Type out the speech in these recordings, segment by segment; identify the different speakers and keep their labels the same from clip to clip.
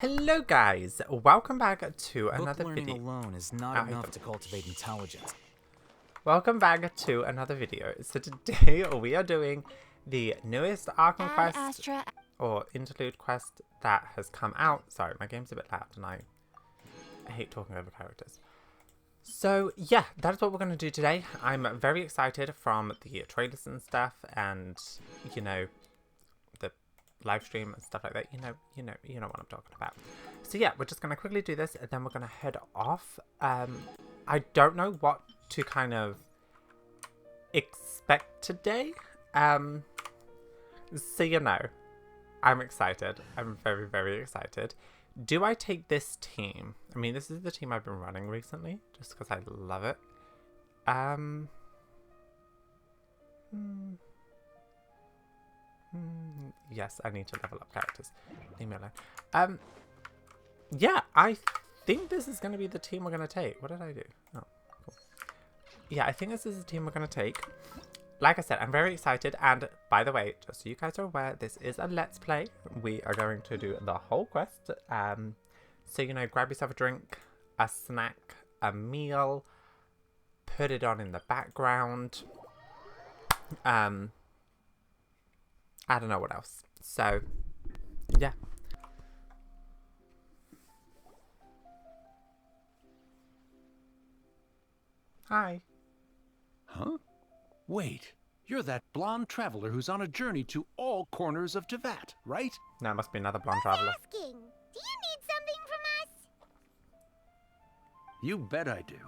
Speaker 1: Hello guys, welcome back to
Speaker 2: Book
Speaker 1: another
Speaker 2: learning
Speaker 1: video.
Speaker 2: alone is not enough to cultivate intelligence.
Speaker 1: Welcome back to another video. So today we are doing the newest Archon quest or interlude quest that has come out. Sorry, my game's a bit loud and I hate talking over characters. So yeah, that's what we're going to do today. I'm very excited from the trailers and stuff, and you know, the live stream and stuff like that. You know what I'm talking about. So yeah, we're just going to quickly do this and then we're going to head off. I don't know what to kind of expect today. So you know, I'm excited. I'm very, very excited. Do I take this team? I mean, this is the team I've been running recently, just because I love it. Yes, I need to level up characters. Leave me alone. Yeah, I think this is going to be the team we're going to take. What did I do? Oh, cool. Yeah, I think this is the team we're going to take. Like I said, I'm very excited. And by the way, just so you guys are aware, this is a Let's Play. We are going to do the whole quest. So, you know, grab yourself a drink, a snack, a meal, put it on in the background. I don't know what else. So, yeah. Hi.
Speaker 3: Huh? Wait, you're that blonde traveler who's on a journey to all corners of Tevat, right?
Speaker 1: No, it must be another blonde traveler.
Speaker 4: Asking, do you need something from us?
Speaker 3: You bet I do.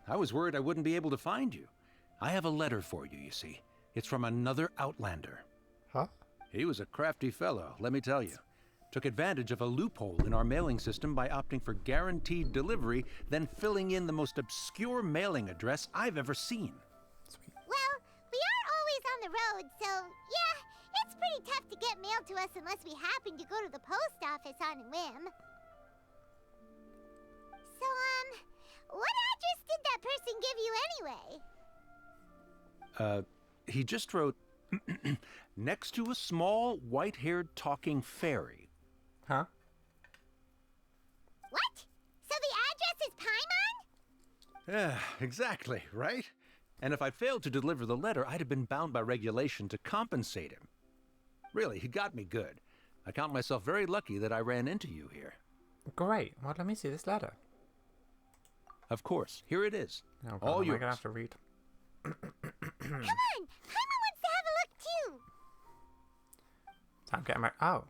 Speaker 3: I was worried I wouldn't be able to find you. I have a letter for you, you see. It's from another Outlander.
Speaker 1: Huh?
Speaker 3: He was a crafty fellow, let me tell you. Took advantage of a loophole in our mailing system by opting for guaranteed delivery, then filling in the most obscure mailing address I've ever seen.
Speaker 1: Sweet.
Speaker 4: Well, we aren't always on the road, so yeah, it's pretty tough to get mail to us unless we happen to go to the post office on a whim. So, what address did that person give you anyway?
Speaker 3: He just wrote, next to a small, white-haired talking fairy.
Speaker 1: Huh?
Speaker 4: What? So the address is Paimon?
Speaker 3: Yeah, exactly, right? And if I'd failed to deliver the letter, I'd have been bound by regulation to compensate him. Really, he got me good. I count myself very lucky that I ran into you here.
Speaker 1: Great. Well, let me see this letter.
Speaker 3: Of course, here it is.
Speaker 1: Oh, God,
Speaker 3: All
Speaker 1: am I
Speaker 3: yours.
Speaker 1: gonna have to read?
Speaker 4: Come on! Paimon wants to have a look too!
Speaker 1: I'm getting my... Oh.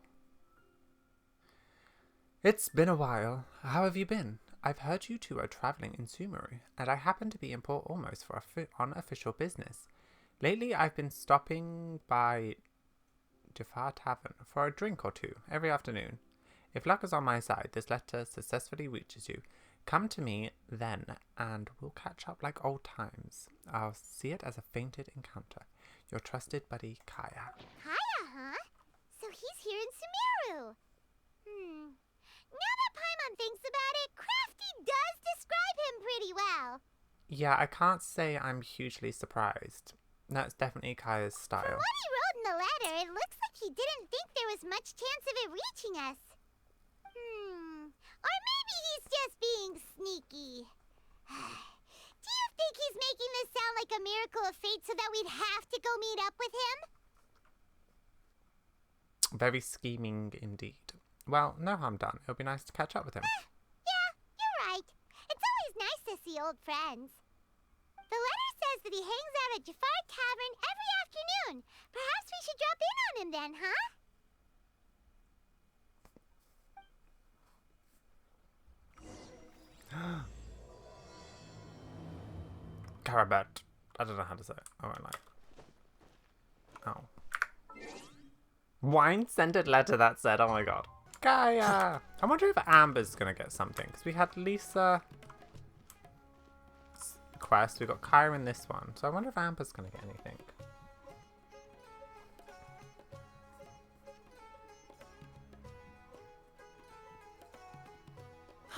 Speaker 1: It's been a while. How have you been? I've heard you two are traveling in Sumeru, and I happen to be in Port Ormos for on official business. Lately, I've been stopping by Jafar Tavern for a drink or two every afternoon. If luck is on my side, this letter successfully reaches you. Come to me then, and we'll catch up like old times. I'll see it as a fainted encounter. Your trusted buddy, Kaya.
Speaker 4: Kaya, huh? So he's here in Sumeru. Now that Paimon thinks about it, Crafty does describe him pretty well.
Speaker 1: Yeah, I can't say I'm hugely surprised. That's definitely Kaya's
Speaker 4: From
Speaker 1: style.
Speaker 4: what he wrote in the letter, it looks like he didn't think there was much chance of it reaching us. Or maybe he's just being sneaky. Do you think he's making this sound like a miracle of fate so that we'd have to go meet up with him?
Speaker 1: Very scheming indeed. Well, no harm done. It'll be nice to catch up with him.
Speaker 4: Yeah, you're right. It's always nice to see old friends. The letter says that he hangs out at Jafar Tavern every afternoon. Perhaps we should drop in on him then, huh?
Speaker 1: Caribert. I don't know how to say it. I won't lie. Oh. Wine-scented letter that said, oh my god. Kaya! I wonder if Amber's gonna get something. Because we had Lisa quest. We got Kaya in this one. So I wonder if Amber's gonna get anything.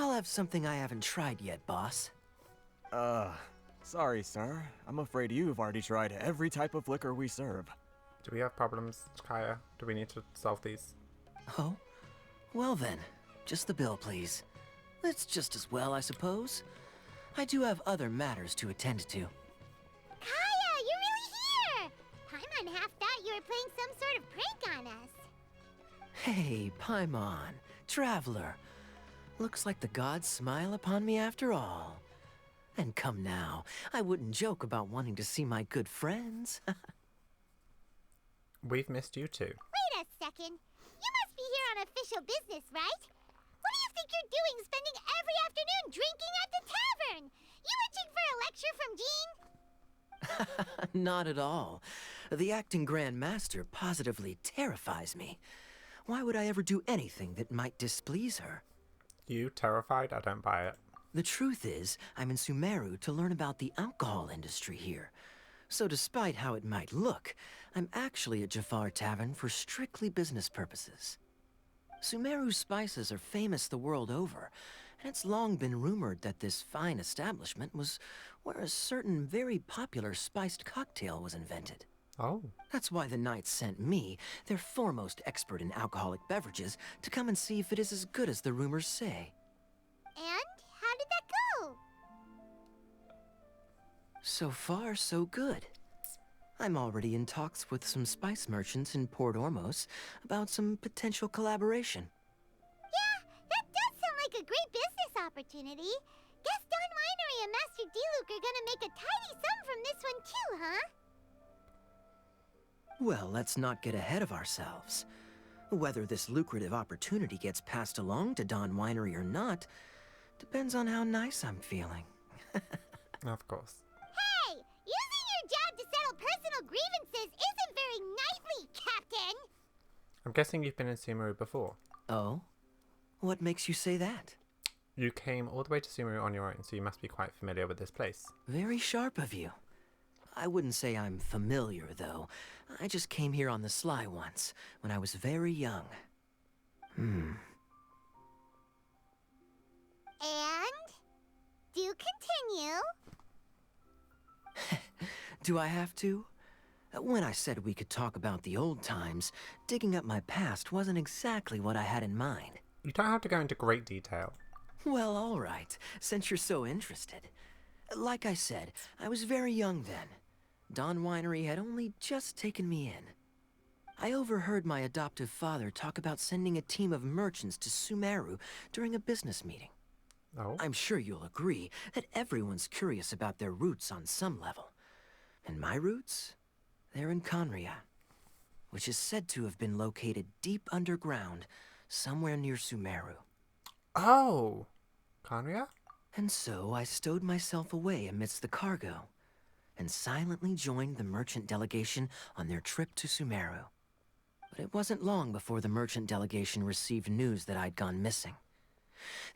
Speaker 2: I'll have something I haven't tried yet, boss.
Speaker 5: Sorry, sir. I'm afraid you've already tried every type of liquor we serve.
Speaker 1: Do we have problems, Kaya? Do we need to solve these?
Speaker 2: Oh? Well then, just the bill, please. It's just as well, I suppose. I do have other matters to attend to.
Speaker 4: Kaya, you're really here! Paimon half thought you were playing some sort of prank on us.
Speaker 2: Hey, Paimon, traveler. Looks like the gods smile upon me after all. And come now, I wouldn't joke about wanting to see my good friends.
Speaker 1: We've missed you too.
Speaker 4: Wait a second. You must be here on official business, right? What do you think you're doing spending every afternoon drinking at the tavern? You itching for a lecture from Jean?
Speaker 2: Not at all. The acting Grand Master positively terrifies me. Why would I ever do anything that might displease her?
Speaker 1: You terrified? I don't buy it.
Speaker 2: The truth is, I'm in Sumeru to learn about the alcohol industry here. So despite how it might look, I'm actually at Jafar Tavern for strictly business purposes. Sumeru's spices are famous the world over, and it's long been rumored that this fine establishment was where a certain very popular spiced cocktail was invented.
Speaker 1: Oh.
Speaker 2: That's why the Knights sent me, their foremost expert in alcoholic beverages, to come and see if it is as good as the rumors say.
Speaker 4: And how did that go?
Speaker 2: So far, so good. I'm already in talks with some spice merchants in Port Ormos about some potential collaboration.
Speaker 4: Yeah, that does sound like a great business opportunity. Guess Don Winery and Master D-Luke are gonna make a tidy sum from this one too, huh?
Speaker 2: Well, let's not get ahead of ourselves. Whether this lucrative opportunity gets passed along to Don Winery or not depends on how nice I'm feeling.
Speaker 1: Of course.
Speaker 4: Hey, using your job to settle personal grievances isn't very knightly, Captain!
Speaker 1: I'm guessing you've been in Sumeru before.
Speaker 2: Oh? What makes you say that?
Speaker 1: You came all the way to Sumeru on your own, so you must be quite familiar with this place.
Speaker 2: Very sharp of you. I wouldn't say I'm familiar, though. I just came here on the sly once, when I was very young.
Speaker 4: And? Do continue.
Speaker 2: Do I have to? When I said we could talk about the old times, digging up my past wasn't exactly what I had in mind.
Speaker 1: You don't have to go into great detail.
Speaker 2: Well, all right, since you're so interested. Like I said, I was very young then. Don Winery had only just taken me in. I overheard my adoptive father talk about sending a team of merchants to Sumeru during a business meeting.
Speaker 1: Oh.
Speaker 2: I'm sure you'll agree that everyone's curious about their roots on some level. And my roots? They're in Conria, which is said to have been located deep underground, somewhere near Sumeru.
Speaker 1: Oh! Conria?
Speaker 2: And so I stowed myself away amidst the cargo, and silently joined the merchant delegation on their trip to Sumeru. But it wasn't long before the merchant delegation received news that I'd gone missing.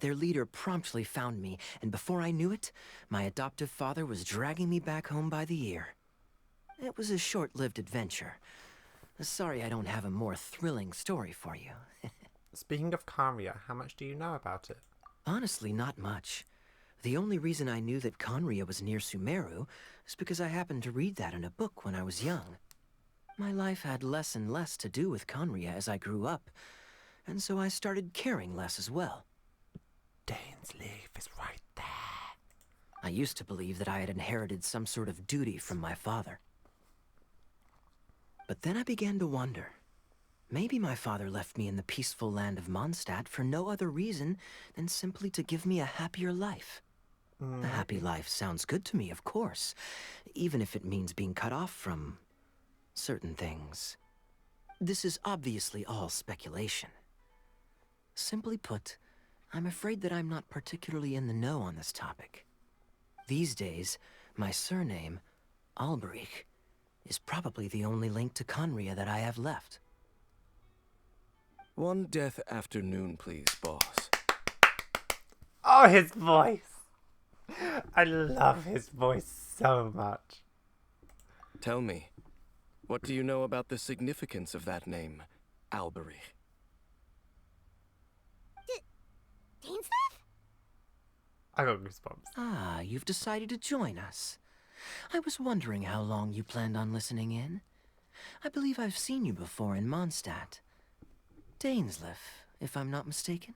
Speaker 2: Their leader promptly found me, and before I knew it, my adoptive father was dragging me back home by the ear. It was a short-lived adventure. Sorry I don't have a more thrilling story for you.
Speaker 1: Speaking of Conria, how much do you know about it?
Speaker 2: Honestly, not much. The only reason I knew that Conria was near Sumeru is because I happened to read that in a book when I was young. My life had less and less to do with Conria as I grew up, and so I started caring less as well.
Speaker 1: Dane's leaf is right there.
Speaker 2: I used to believe that I had inherited some sort of duty from my father. But then I began to wonder. Maybe my father left me in the peaceful land of Mondstadt for no other reason than simply to give me a happier life. A happy life sounds good to me, of course, even if it means being cut off from certain things. This is obviously all speculation. Simply put, I'm afraid that I'm not particularly in the know on this topic. These days, my surname, Alberich, is probably the only link to Conria that I have left.
Speaker 6: One death afternoon, please, boss.
Speaker 1: Oh, his voice! I love his voice so much.
Speaker 6: Tell me, what do you know about the significance of that name, Alberich?
Speaker 4: Dainsleif?
Speaker 1: I got goosebumps.
Speaker 2: Ah, you've decided to join us. I was wondering how long you planned on listening in. I believe I've seen you before in Mondstadt. Dainsleif, if I'm not mistaken.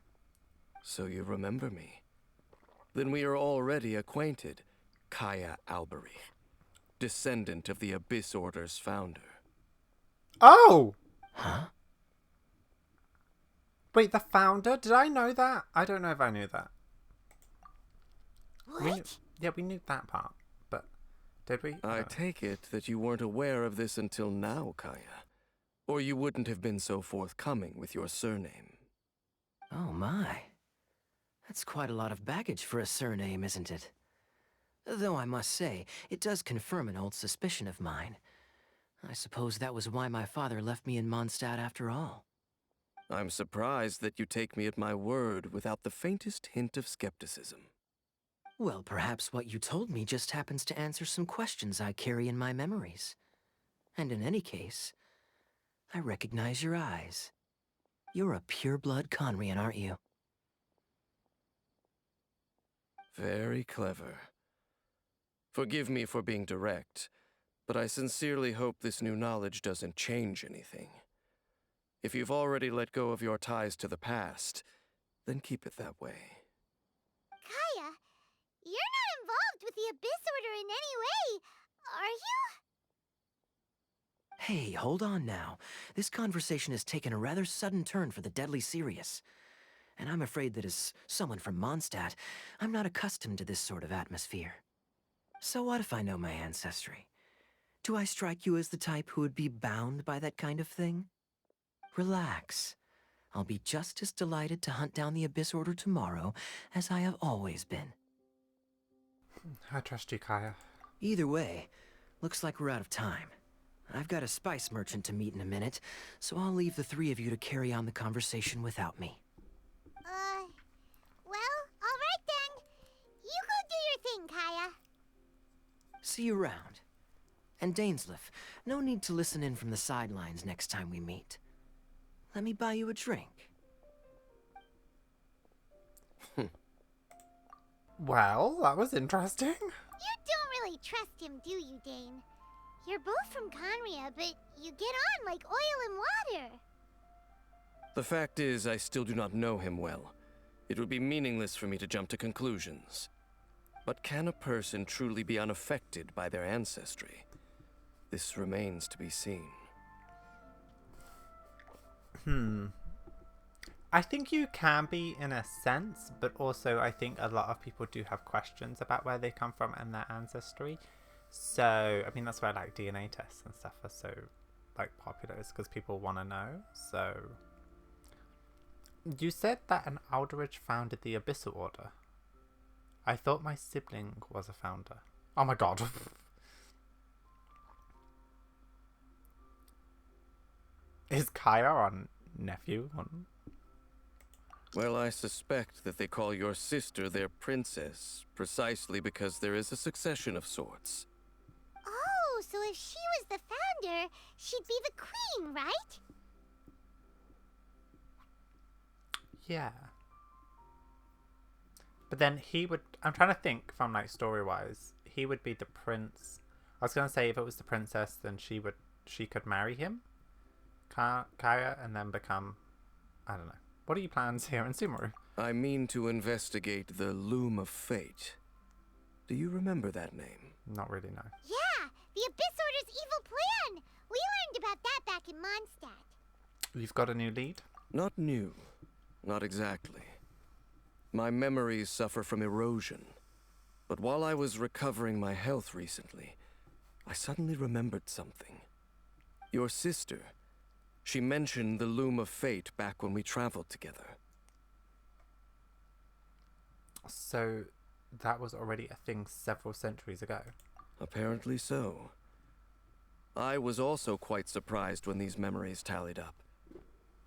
Speaker 6: So you remember me. Then we are already acquainted, Kaya Alberich, descendant of the Abyss Order's founder.
Speaker 1: Oh!
Speaker 2: Huh?
Speaker 1: Wait, the founder? Did I know that? I don't know if I knew that.
Speaker 4: What?
Speaker 1: We knew that part, but did we?
Speaker 6: I take it that you weren't aware of this until now, Kaya. Or you wouldn't have been so forthcoming with your surname.
Speaker 2: Oh my. That's quite a lot of baggage for a surname, isn't it? Though I must say, it does confirm an old suspicion of mine. I suppose that was why my father left me in Mondstadt after all.
Speaker 6: I'm surprised that you take me at my word without the faintest hint of skepticism.
Speaker 2: Well, perhaps what you told me just happens to answer some questions I carry in my memories. And in any case, I recognize your eyes. You're a pure-blood Conrian, aren't you?
Speaker 6: Very clever. Forgive me for being direct, but I sincerely hope this new knowledge doesn't change anything. If you've already let go of your ties to the past, then keep it that way.
Speaker 4: Kaya, you're not involved with the Abyss Order in any way, are you?
Speaker 2: Hey, hold on now. This conversation has taken a rather sudden turn for the deadly serious. And I'm afraid that as someone from Mondstadt, I'm not accustomed to this sort of atmosphere. So what if I know my ancestry? Do I strike you as the type who would be bound by that kind of thing? Relax. I'll be just as delighted to hunt down the Abyss Order tomorrow as I have always been.
Speaker 1: I trust you, Kaya.
Speaker 2: Either way, looks like we're out of time. I've got a spice merchant to meet in a minute, so I'll leave the three of you to carry on the conversation without me.
Speaker 4: Well, alright then. You go do your thing, Kaya.
Speaker 2: See you around. And Dainsleif, no need to listen in from the sidelines next time we meet. Let me buy you a drink.
Speaker 1: Well, that was interesting.
Speaker 4: You don't really trust him, do you, Dane? You're both from Conria, but you get on like oil and water.
Speaker 6: The fact is, I still do not know him well. It would be meaningless for me to jump to conclusions. But can a person truly be unaffected by their ancestry? This remains to be seen.
Speaker 1: I think you can be in a sense, but also I think a lot of people do have questions about where they come from and their ancestry. So, I mean, that's why like DNA tests and stuff are so like popular, is because people want to know. So, you said that an Aldrich founded the Abyssal Order. I thought my sibling was a founder. Oh my god. Is Kaya on nephew?
Speaker 6: Well, I suspect that they call your sister their princess, precisely because there is a succession of sorts.
Speaker 4: Oh, so if she was the founder, she'd be the queen, right?
Speaker 1: Yeah. But then he would... I'm trying to think from like story-wise. He would be the prince. I was going to say if it was the princess, then she could marry him, Kaya, and then become... I don't know. What are your plans here in Sumeru?
Speaker 6: I mean to investigate the Loom of Fate. Do you remember that name?
Speaker 1: Not really, no.
Speaker 4: Yeah, the Abyss Order's evil plan. We learned about that back in Mondstadt.
Speaker 1: You've got a new lead?
Speaker 6: Not new. Not exactly. My memories suffer from erosion. But while I was recovering my health recently, I suddenly remembered something. Your sister. She mentioned the Loom of Fate back when we traveled together.
Speaker 1: So, that was already a thing several centuries ago.
Speaker 6: Apparently so. I was also quite surprised when these memories tallied up.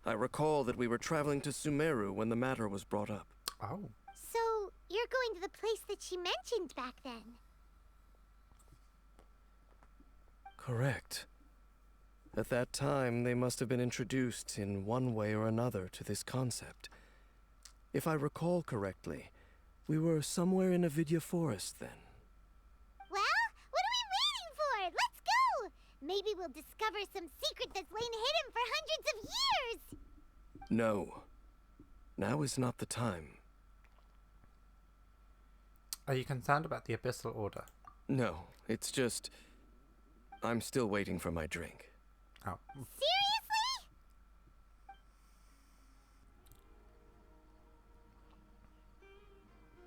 Speaker 6: I recall that we were traveling to Sumeru when the matter was brought up.
Speaker 1: Oh.
Speaker 4: So, you're going to the place that she mentioned back then?
Speaker 6: Correct. At that time, they must have been introduced in one way or another to this concept. If I recall correctly, we were somewhere in Avidya Forest then.
Speaker 4: Well, what are we waiting for? Let's go! Maybe we'll discover some secret that's lain hidden for hundreds of years!
Speaker 6: No. Now is not the time.
Speaker 1: Are you concerned about the Abyssal Order?
Speaker 6: No, it's just... I'm still waiting for my drink.
Speaker 1: Oh.
Speaker 4: Seriously?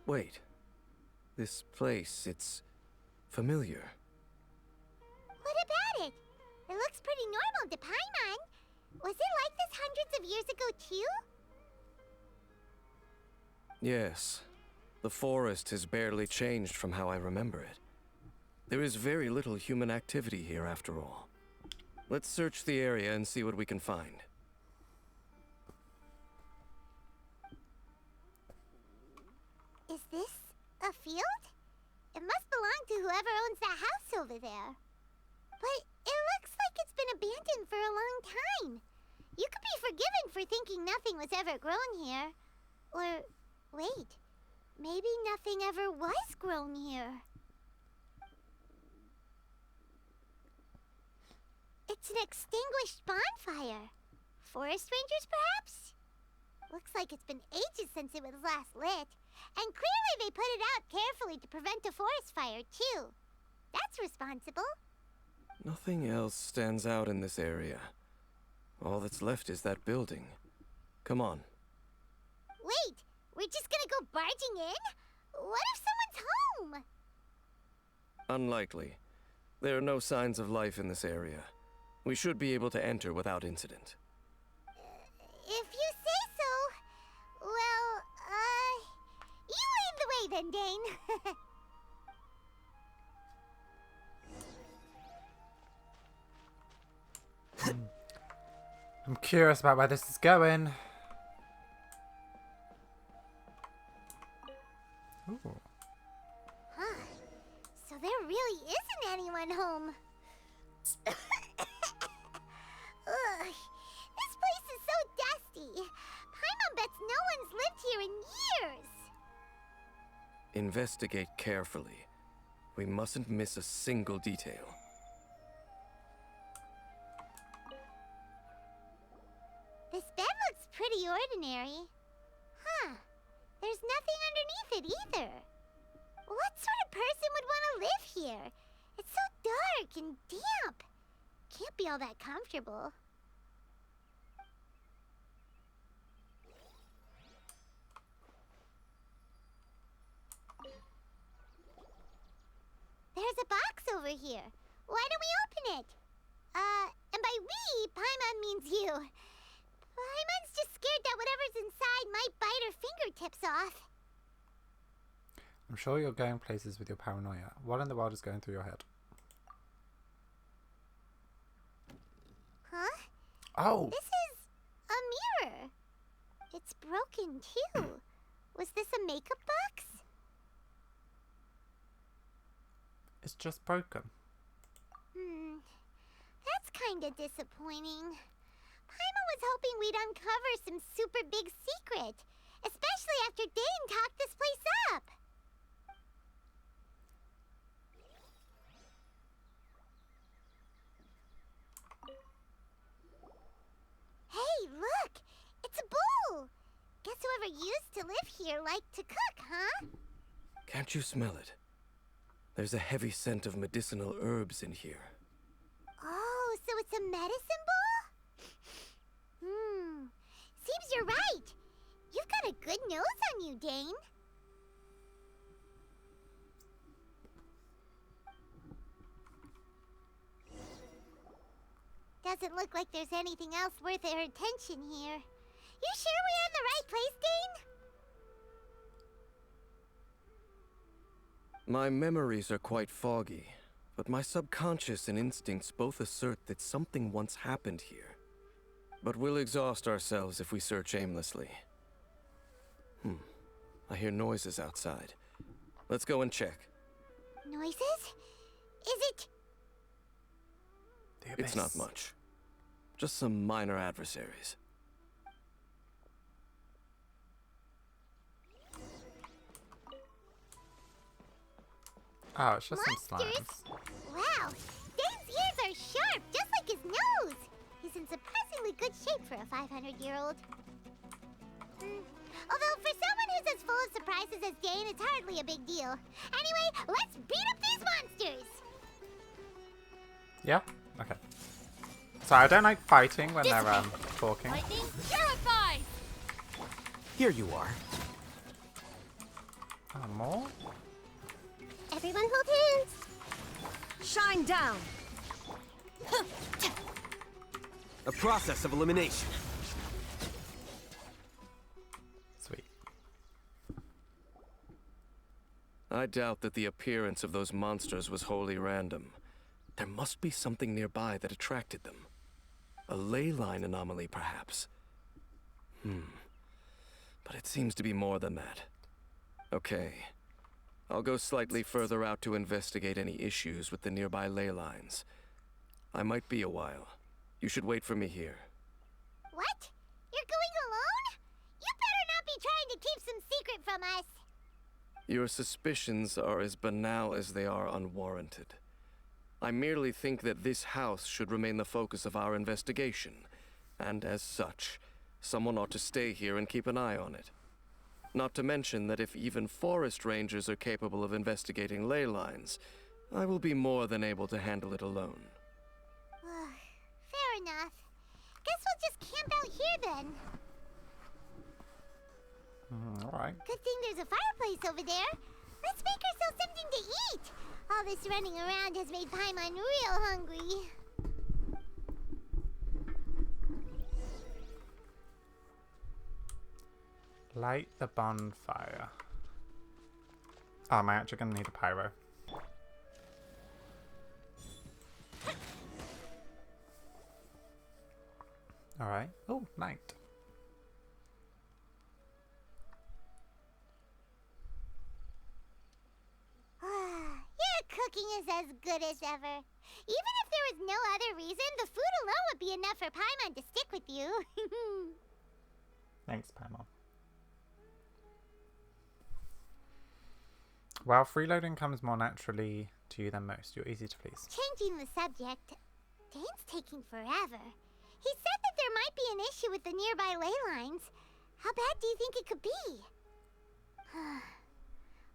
Speaker 6: Wait. This place, it's familiar.
Speaker 4: What about it? It looks pretty normal to Paimon. Was it like this hundreds of years ago too?
Speaker 6: Yes. The forest has barely changed from how I remember it. There is very little human activity here after all. Let's search the area and see what we can find.
Speaker 4: Is this a field? It must belong to whoever owns that house over there. But it looks like it's been abandoned for a long time. You could be forgiven for thinking nothing was ever grown here. Or, wait, maybe nothing ever was grown here. It's an extinguished bonfire. Forest rangers, perhaps? Looks like it's been ages since it was last lit. And clearly they put it out carefully to prevent a forest fire, too. That's responsible.
Speaker 6: Nothing else stands out in this area. All that's left is that building. Come on.
Speaker 4: Wait, we're just gonna go barging in? What if someone's home?
Speaker 6: Unlikely. There are no signs of life in this area. We should be able to enter without incident.
Speaker 4: If you say so. Well, you lead the way then, Dane.
Speaker 1: I'm curious about where this is going. Ooh.
Speaker 4: Huh. So there really isn't anyone home. Ugh. This place is so dusty. Paimon bets no one's lived here in years.
Speaker 6: Investigate carefully. We mustn't miss a single detail.
Speaker 4: This bed looks pretty ordinary. Huh. There's nothing underneath it either. What sort of person would want to live here? It's so dark and damp. Can't be all that comfortable. There's a box over here. Why don't we open it? And by we, Paimon means you. Paimon's just scared that whatever's inside might bite her fingertips off.
Speaker 1: I'm sure you're going places with your paranoia. What in the world is going through your head?
Speaker 4: Huh?
Speaker 1: Oh!
Speaker 4: This is a mirror. It's broken too. Was this a makeup box?
Speaker 1: It's just broken.
Speaker 4: That's kinda disappointing. Paimon was hoping we'd uncover some super big secret, especially after Dane talked this place up. Hey, look! It's a bowl! Guess whoever used to live here liked to cook, huh?
Speaker 6: Can't you smell it? There's a heavy scent of medicinal herbs in here.
Speaker 4: Oh, so it's a medicine bowl? Seems you're right. You've got a good nose on you, Dane. Doesn't look like there's anything else worth our attention here. You sure we're in the right place, Dane?
Speaker 6: My memories are quite foggy, but my subconscious and instincts both assert that something once happened here. But we'll exhaust ourselves if we search aimlessly. I hear noises outside. Let's go and check.
Speaker 4: Noises? Is it?
Speaker 1: The
Speaker 6: It's not
Speaker 1: abyss.
Speaker 6: much. Just some minor adversaries.
Speaker 1: Oh, it's just some
Speaker 4: Monsters?
Speaker 1: slimes.
Speaker 4: Wow, Dane's ears are sharp, just like his nose. He's in surprisingly good shape for a 500-year-old. Although for someone who's as full of surprises as Dane, it's hardly a big deal. Anyway, let's beat up these monsters!
Speaker 1: Yeah? Okay. So I don't like fighting when they're talking.
Speaker 7: Lightning purified!
Speaker 5: Here you are.
Speaker 1: Oh, more?
Speaker 4: Everyone hold hands!
Speaker 7: Shine down!
Speaker 5: A process of elimination.
Speaker 1: Sweet.
Speaker 6: I doubt that the appearance of those monsters was wholly random. There must be something nearby that attracted them. A ley line anomaly, perhaps. But it seems to be more than that. Okay. I'll go slightly further out to investigate any issues with the nearby ley lines. I might be a while. You should wait for me here.
Speaker 4: What? You're going alone? You better not be trying to keep some secret from us.
Speaker 6: Your suspicions are as banal as they are unwarranted. I merely think that this house should remain the focus of our investigation, and as such, someone ought to stay here and keep an eye on it. Not to mention that if even forest rangers are capable of investigating ley lines, I will be more than able to handle it alone.
Speaker 4: Fair enough. Guess we'll just camp out here then.
Speaker 1: Alright.
Speaker 4: Good thing there's a fireplace over there. Let's make ourselves something to eat. All this running around has made Paimon real hungry.
Speaker 1: Light the bonfire. Oh, am I actually going to need a pyro? Alright. Oh, night.
Speaker 4: Your cooking is as good as ever. Even if there was no other reason, the food alone would be enough for Paimon to stick with you.
Speaker 1: Thanks, Paimon. While freeloading comes more naturally to you than most, you're easy to please.
Speaker 4: Changing the subject, Dane's taking forever. He said that there might be an issue with the nearby ley lines. How bad do you think it could be?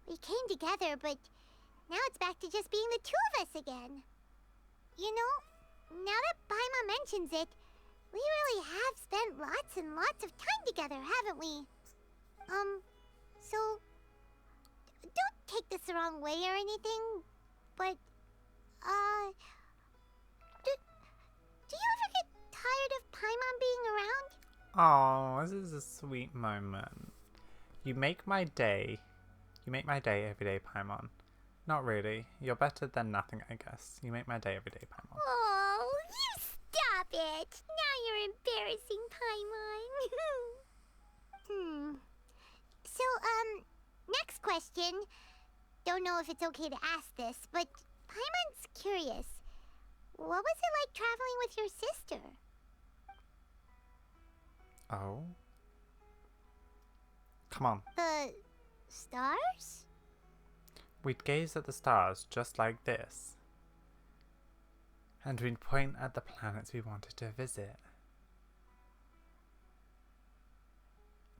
Speaker 4: We came together, but now it's back to just being the two of us again. You know, now that Paimon mentions it, we really have spent lots and lots of time together, haven't we? So don't take this the wrong way or anything, but, do you ever get tired of Paimon being around?
Speaker 1: Oh, this is a sweet moment. You make my day. You make my day every day, Paimon. Not really. You're better than nothing, I guess. You make my day every day, Paimon.
Speaker 4: Oh, you stop it! Now you're embarrassing, Paimon. So, next question. Don't know if it's okay to ask this, but Paimon's curious. What was it like traveling with your sister?
Speaker 1: Oh? Come on.
Speaker 4: The stars?
Speaker 1: We'd gaze at the stars just like this. And we'd point at the planets we wanted to visit.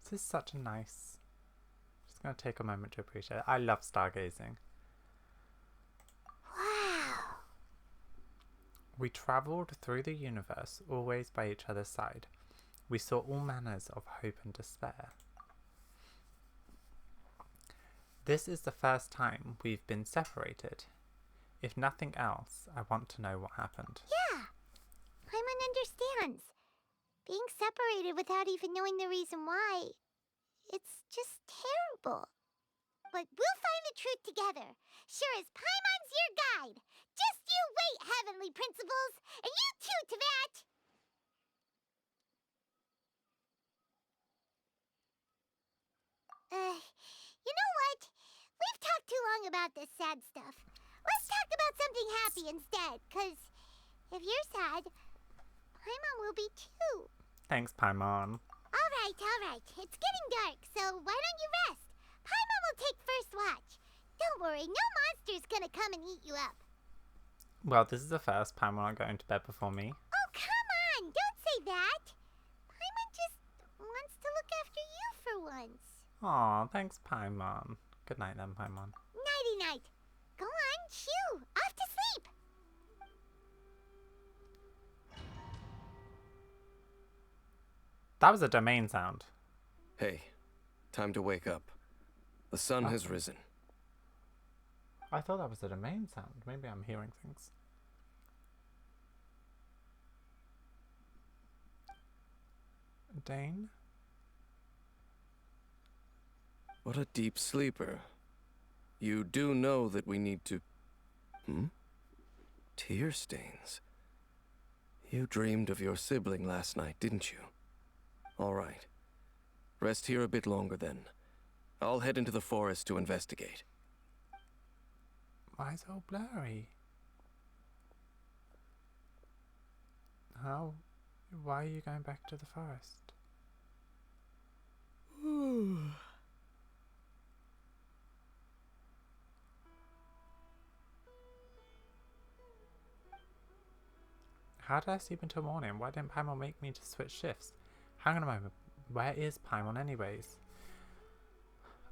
Speaker 1: This is such a nice... Just gonna take a moment to appreciate it. I love stargazing.
Speaker 4: Wow.
Speaker 1: We travelled through the universe, always by each other's side. We saw all manners of hope and despair. This is the first time we've been separated. If nothing else, I want to know what happened.
Speaker 4: Yeah. Paimon understands. Being separated without even knowing the reason why, it's just terrible. But we'll find the truth together. Sure as Paimon's your guide. Just you wait, Heavenly Principles. And you too, Teyvat. You know what? We've talked too long about this sad stuff. Let's talk about something happy instead, 'cause if you're sad, Paimon will be too.
Speaker 1: Thanks, Paimon.
Speaker 4: All right. It's getting dark, so why don't you rest? Paimon will take first watch. Don't worry, no monster's gonna come and eat you up.
Speaker 1: Well, this is the first Paimon going to bed before me.
Speaker 4: Oh, come on! Don't say that! Paimon just wants to look after you for once.
Speaker 1: Aw, thanks, Paimon. Good night then, Paimon.
Speaker 4: Nighty-night. Go on, shoo. Off to sleep.
Speaker 1: That was a domain sound.
Speaker 6: Hey, time to wake up. The sun has risen.
Speaker 1: I thought that was a domain sound. Maybe I'm hearing things. Dane?
Speaker 6: What a deep sleeper. You do know that we need to... Tear stains. You dreamed of your sibling last night, didn't you? All right. Rest here a bit longer then. I'll head into the forest to investigate.
Speaker 1: Why is it all blurry? How? Why are you going back to the forest? How did I sleep until morning? Why didn't Paimon make me to switch shifts? Hang on a moment. Where is Paimon anyways?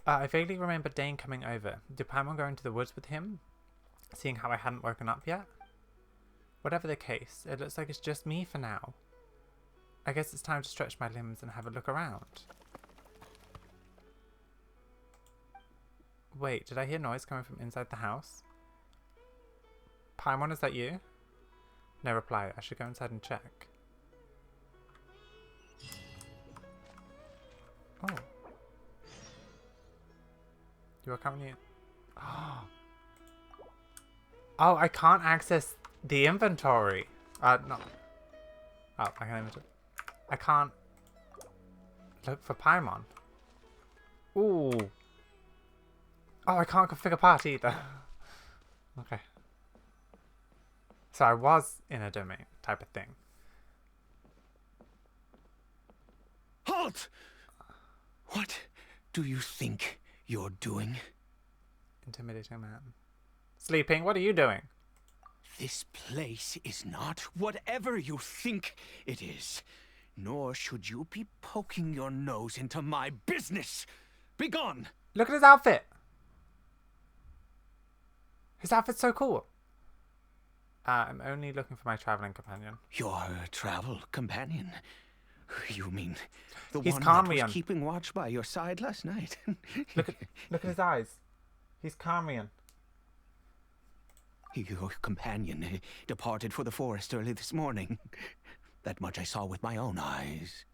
Speaker 1: I vaguely remember Dane coming over. Did Paimon go into the woods with him? Seeing how I hadn't woken up yet? Whatever the case, it looks like it's just me for now. I guess it's time to stretch my limbs and have a look around. Wait, did I hear noise coming from inside the house? Paimon, is that you? No reply. I should go inside and check. Oh. You are coming in. Oh, I can't access the inventory. No. Oh, I can inventory. I can't look for Paimon. Ooh. Oh, I can't configure part either. Okay. So I was in a domain type of thing.
Speaker 3: Halt! What do you think you're doing?
Speaker 1: Intimidating man. Sleeping, what are you doing?
Speaker 3: This place is not whatever you think it is. Nor should you be poking your nose into my business. Begone!
Speaker 1: Look at his outfit. His outfit's so cool. I'm only looking for my traveling companion.
Speaker 3: Your travel companion? You mean the
Speaker 1: He's
Speaker 3: one
Speaker 1: Caribert.
Speaker 3: that was keeping watch by your side last night?
Speaker 1: Look at his eyes. He's Caribert.
Speaker 3: Your companion departed for the forest early this morning. That much I saw with my own eyes.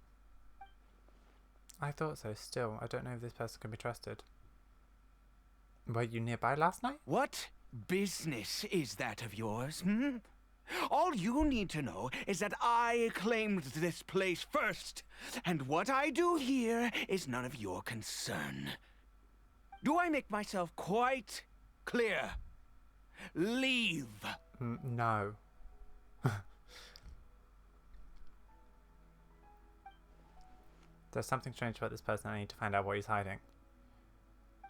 Speaker 1: I thought so. Still, I don't know if this person can be trusted. Were you nearby last night?
Speaker 3: What business is that of yours, All you need to know is that I claimed this place first, and what I do here is none of your concern. Do I make myself quite clear? Leave.
Speaker 1: No. There's something strange about this person. I need to find out what he's hiding.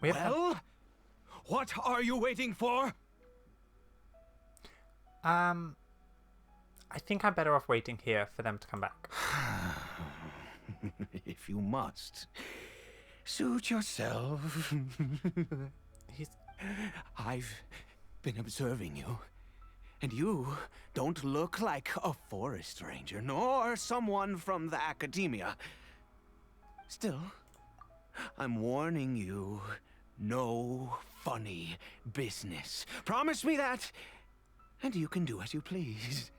Speaker 3: Well, what are you waiting for?
Speaker 1: I think I'm better off waiting here for them to come back.
Speaker 3: If you must. Suit yourself. I've been observing you, and you don't look like a forest ranger, nor someone from the academia. Still, I'm warning you, no funny business. Promise me that, and you can do as you please.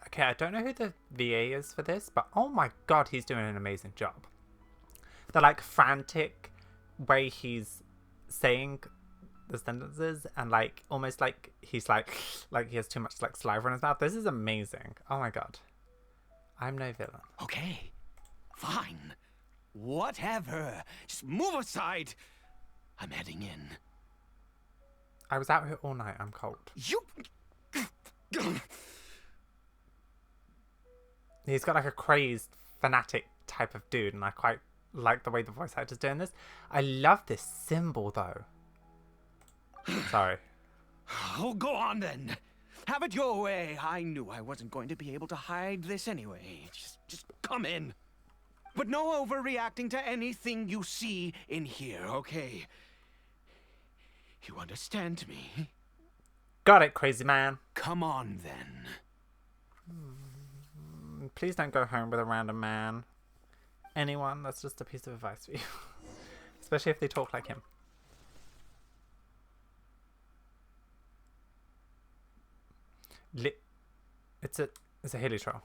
Speaker 1: Okay, I don't know who the VA is for this, but oh my god, he's doing an amazing job. The like frantic way he's saying the sentences, and like almost like he's like he has too much like saliva in his mouth. This is amazing. Oh my god. I'm no villain.
Speaker 3: Okay, fine. Whatever. Just move aside. I'm heading in.
Speaker 1: I was out here all night. I'm cold.
Speaker 3: You...
Speaker 1: He's got like a crazed fanatic type of dude, and I quite like the way the voice actor's doing this. I love this symbol though. Sorry.
Speaker 3: Oh, go on then. Have it your way. I knew I wasn't going to be able to hide this anyway. Just come in. But no overreacting to anything you see in here, okay? You understand me?
Speaker 1: Got it, crazy man.
Speaker 3: Come on, then.
Speaker 1: Please don't go home with a random man. Anyone, that's just a piece of advice for you. Especially if they talk like him. It's a Hilitroll.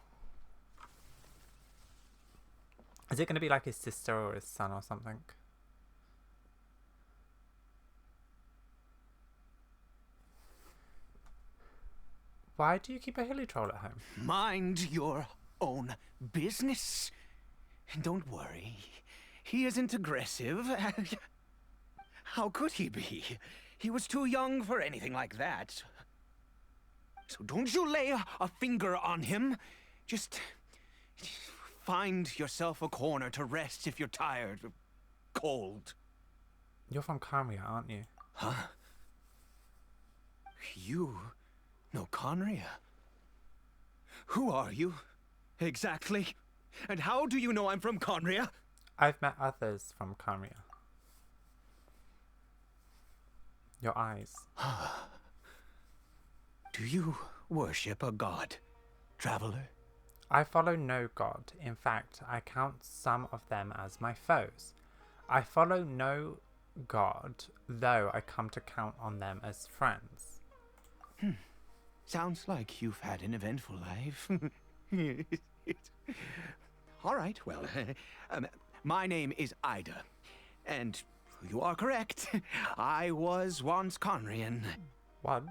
Speaker 1: Is it going to be like his sister or his son or something? Why do you keep a Hilitroll at home?
Speaker 3: Mind your own business. And don't worry, he isn't aggressive. How could he be? He was too young for anything like that. So don't you lay a finger on him. Just find yourself a corner to rest if you're tired or cold.
Speaker 1: You're from Caribert, aren't you?
Speaker 3: Huh? You know Conria? Who are you, exactly? And how do you know I'm from Conria?
Speaker 1: I've met others from Caribert. Your eyes.
Speaker 3: Do you worship a god, traveler?
Speaker 1: I follow no god. In fact, I count some of them as my foes. I follow no god, though I come to count on them as friends.
Speaker 3: Sounds like you've had an eventful life. All right, well, my name is Ida, and you are correct. I was once Conrian.
Speaker 1: What?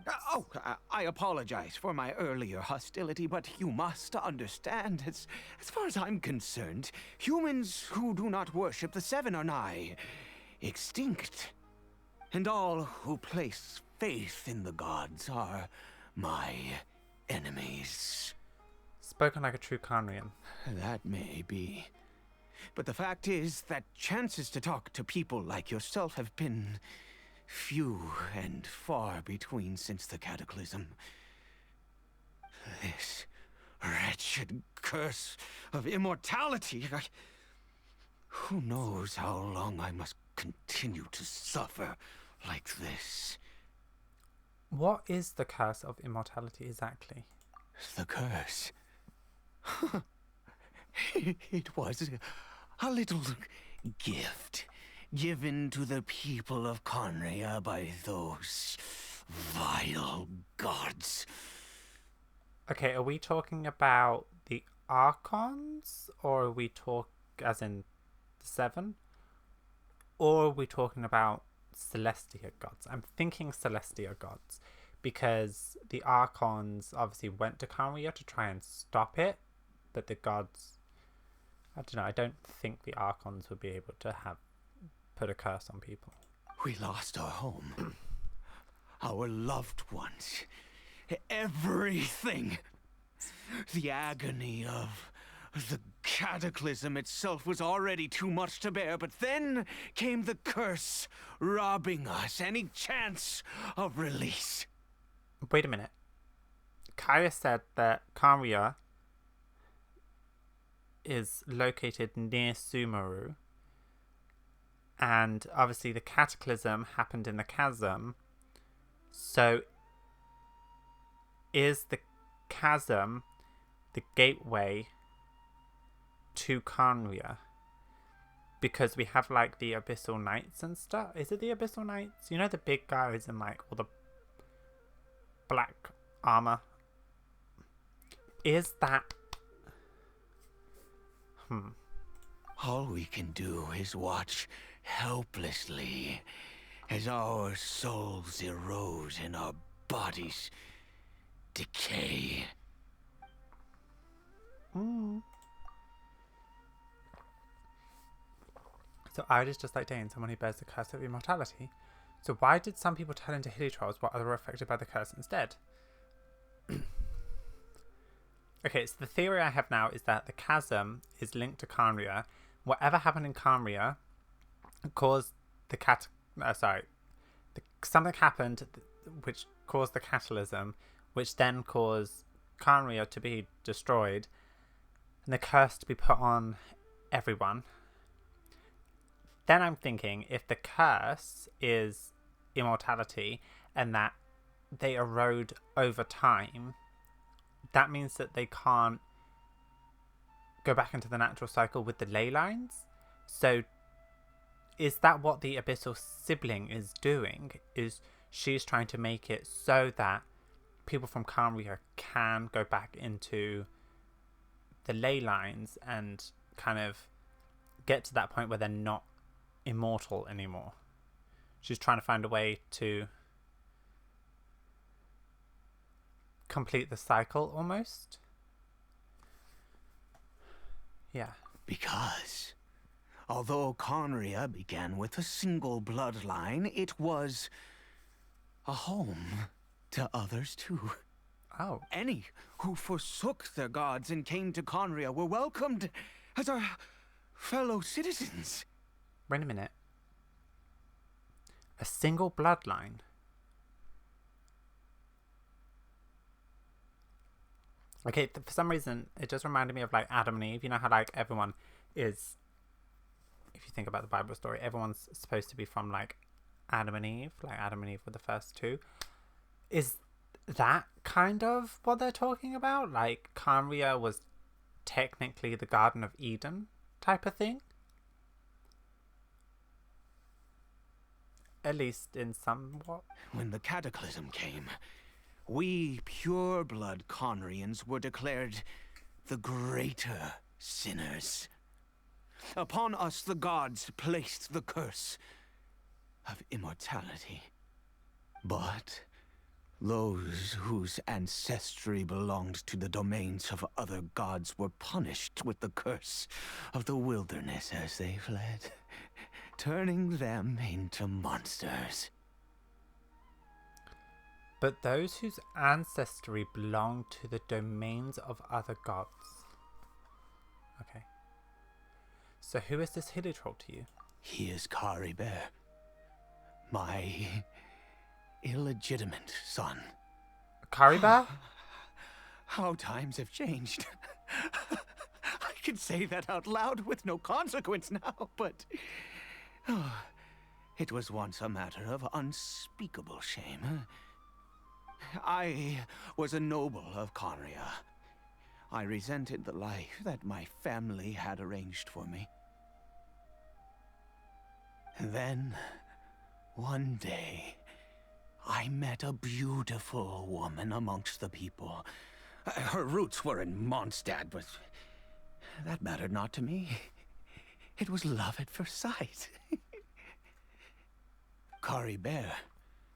Speaker 3: I apologize for my earlier hostility, but you must understand, as far as I'm concerned, humans who do not worship the Seven are nigh extinct. And all who place faith in the gods are my enemies.
Speaker 1: Spoken like a true Conrian.
Speaker 3: That may be. But the fact is that chances to talk to people like yourself have been few and far between since the cataclysm. This wretched curse of immortality. Who knows how long I must continue to suffer like this?
Speaker 1: What is the curse of immortality exactly?
Speaker 3: The curse? It was a little gift given to the people of Conria by those vile gods.
Speaker 1: Okay, are we talking about the Archons? Or are we as in the Seven? Or are we talking about Celestia gods? I'm thinking Celestia gods. Because the Archons obviously went to Conria to try and stop it. But the gods... I don't know, I don't think the Archons would be able to put a curse on people.
Speaker 3: We lost our home. Our loved ones. Everything. The agony of the cataclysm itself was already too much to bear, but then came the curse, robbing us any chance of release.
Speaker 1: Wait a minute. Kaya said that Conria is located near Sumeru, and obviously the cataclysm happened in the chasm. So is the chasm the gateway to Conria? Because we have like the Abyssal Knights and stuff. Is it the Abyssal Knights? You know, the big guys in like all the black armor? Is that...
Speaker 3: All we can do is watch helplessly as our souls erode and our bodies decay.
Speaker 1: So Ida's just like Dane, someone who bears the curse of immortality. So why did some people turn into Hilitrolls while others were affected by the curse instead? Okay, so the theory I have now is that the chasm is linked to Conria. Whatever happened in Conria caused the something happened which caused the catalysm, which then caused Conria to be destroyed and the curse to be put on everyone. Then I'm thinking, if the curse is immortality and that they erode over time, that means that they can't go back into the natural cycle with the ley lines. So is that what the abyssal sibling is doing? Is she's trying to make it so that people from Caribert can go back into the ley lines and kind of get to that point where they're not immortal anymore. She's trying to find a way to complete the cycle almost. Yeah.
Speaker 3: Because although Conria began with a single bloodline, it was a home to others too.
Speaker 1: Oh.
Speaker 3: Any who forsook their gods and came to Conria were welcomed as our fellow citizens.
Speaker 1: Wait a minute. A single bloodline? Okay, for some reason, it just reminded me of like Adam and Eve. You know how like everyone is, if you think about the Bible story, everyone's supposed to be from like Adam and Eve. Like Adam and Eve were the first two. Is that kind of what they're talking about? Like Caribert was technically the Garden of Eden type of thing? At least in somewhat.
Speaker 3: When the cataclysm came, we pure-blood Conrians were declared the greater sinners. Upon us the gods placed the curse of immortality. But those whose ancestry belonged to the domains of other gods were punished with the curse of the wilderness as they fled, turning them into monsters.
Speaker 1: But those whose ancestry belong to the domains of other gods. Okay. So who is this hilly troll to you?
Speaker 3: He is Caribert, my illegitimate son.
Speaker 1: Caribert?
Speaker 3: How times have changed. I can say that out loud with no consequence now, but it was once a matter of unspeakable shame. I was a noble of Conria. I resented the life that my family had arranged for me. Then, one day, I met a beautiful woman amongst the people. Her roots were in Mondstadt, but that mattered not to me. It was love at first sight. Caribert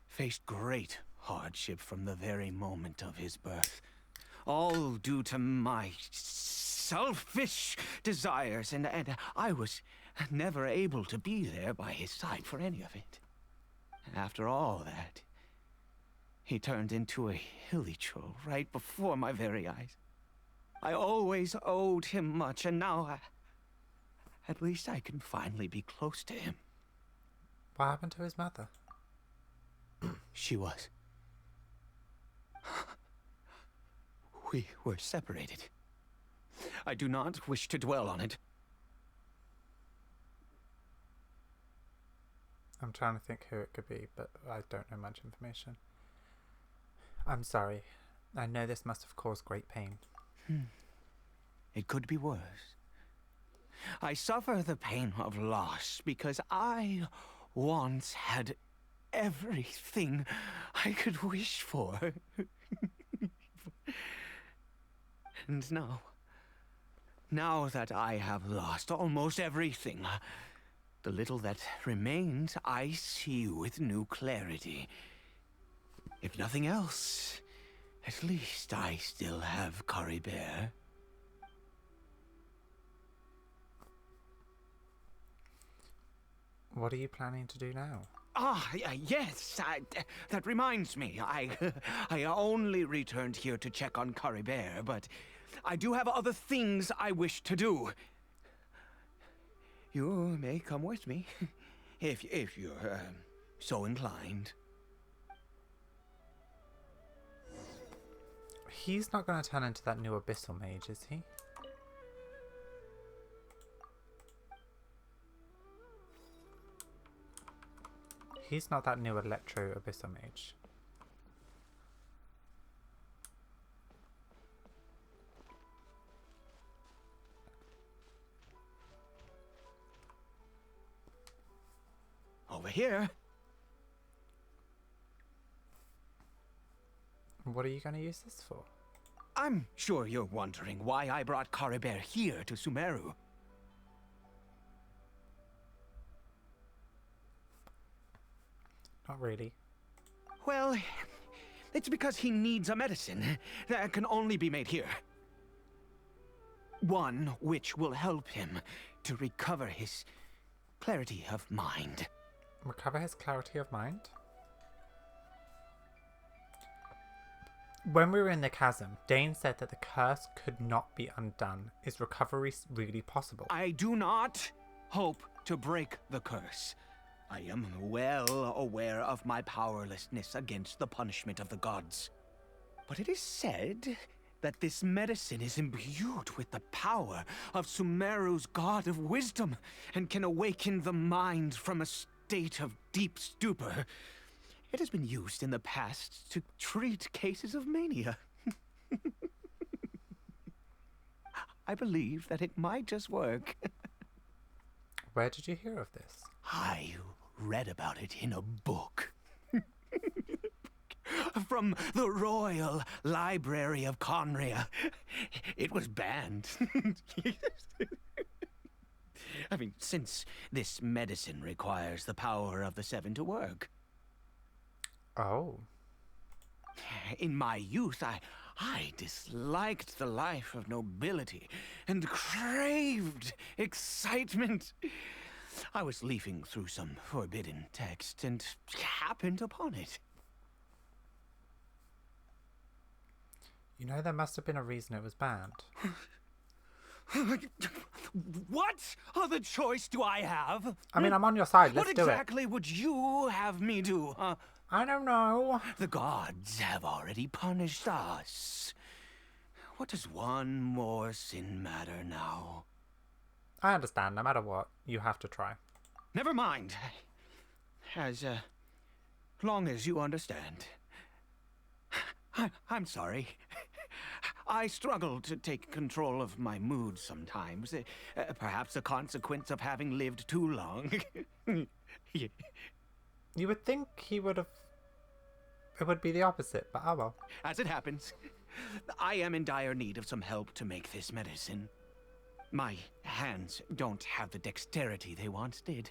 Speaker 3: faced great hardship from the very moment of his birth. All due to my selfish desires, and I was never able to be there by his side for any of it. After all that, he turned into a hilly troll right before my very eyes. I always owed him much, and now at least I can finally be close to him.
Speaker 1: What happened to his mother?
Speaker 3: She was. We were separated. I do not wish to dwell on it.
Speaker 1: I'm trying to think who it could be, but I don't know much information. I'm sorry. I know this must have caused great pain.
Speaker 3: It could be worse. I suffer the pain of loss because I once had everything I could wish for. And now that I have lost almost everything, the little that remains I see with new clarity. If nothing else, at least I still have Caribert.
Speaker 1: What are you planning to do now?
Speaker 3: Yes, that reminds me. I only returned here to check on Caribert, but I do have other things I wish to do. You may come with me, if you're so inclined.
Speaker 1: He's not going to turn into that new abyssal mage, is he? He's not that new Electro Abyssal Mage.
Speaker 3: Over here.
Speaker 1: What are you going to use this for?
Speaker 3: I'm sure you're wondering why I brought Caribert here to Sumeru.
Speaker 1: Not really.
Speaker 3: Well, it's because he needs a medicine that can only be made here. One which will help him to recover his clarity of mind.
Speaker 1: Recover his clarity of mind? When we were in the chasm, Dane said that the curse could not be undone. Is recovery really possible?
Speaker 3: I do not hope to break the curse. I am well aware of my powerlessness against the punishment of the gods. But it is said that this medicine is imbued with the power of Sumeru's god of wisdom and can awaken the mind from a state of deep stupor. It has been used in the past to treat cases of mania. I believe that it might just work.
Speaker 1: Where did you hear of this?
Speaker 3: I read about it in a book. From the Royal Library of Conria. It was banned. I mean, since this medicine requires the power of the Seven to work.
Speaker 1: Oh.
Speaker 3: In my youth, I disliked the life of nobility and craved excitement. I was leafing through some forbidden text and happened upon it.
Speaker 1: You know, there must have been a reason it was banned.
Speaker 3: What other choice do I have?
Speaker 1: I mean, I'm on your side. Let's
Speaker 3: What
Speaker 1: do it.
Speaker 3: exactly would you have me do, huh?
Speaker 1: I don't know.
Speaker 3: The gods have already punished us. What does one more sin matter now?
Speaker 1: I understand. No matter what, you have to try.
Speaker 3: Never mind. As long as you understand. I'm sorry. I struggle to take control of my mood sometimes. Perhaps a consequence of having lived too long.
Speaker 1: You would think he would have... It would be the opposite, but oh well.
Speaker 3: As it happens, I am in dire need of some help to make this medicine. My hands don't have the dexterity they once did.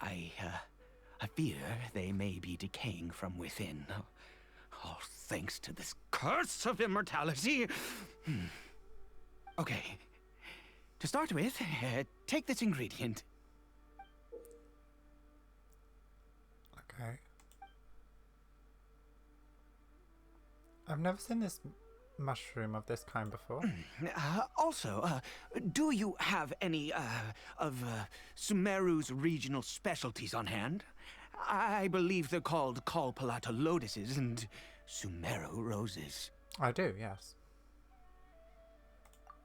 Speaker 3: I fear they may be decaying from within. All thanks to this curse of immortality. Okay. To start with, take this ingredient.
Speaker 1: Okay. I've never seen this mushroom of this kind before.
Speaker 3: Also, do you have any of Sumeru's regional specialties on hand? I believe they're called Kalpalata lotuses and Sumeru roses.
Speaker 1: I do, yes.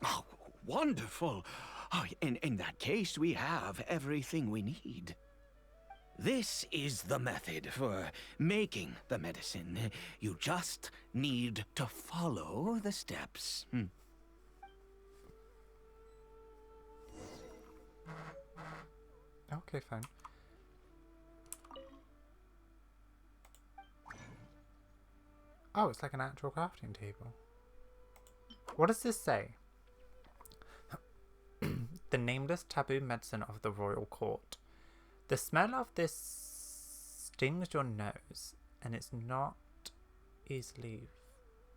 Speaker 3: Oh, wonderful. Oh, in that case, we have everything we need. This is the method for making the medicine. You just need to follow the steps.
Speaker 1: Okay, fine. Oh, it's like an actual crafting table. What does this say? The nameless taboo medicine of the royal court. The smell of this stings your nose, and it's not easily,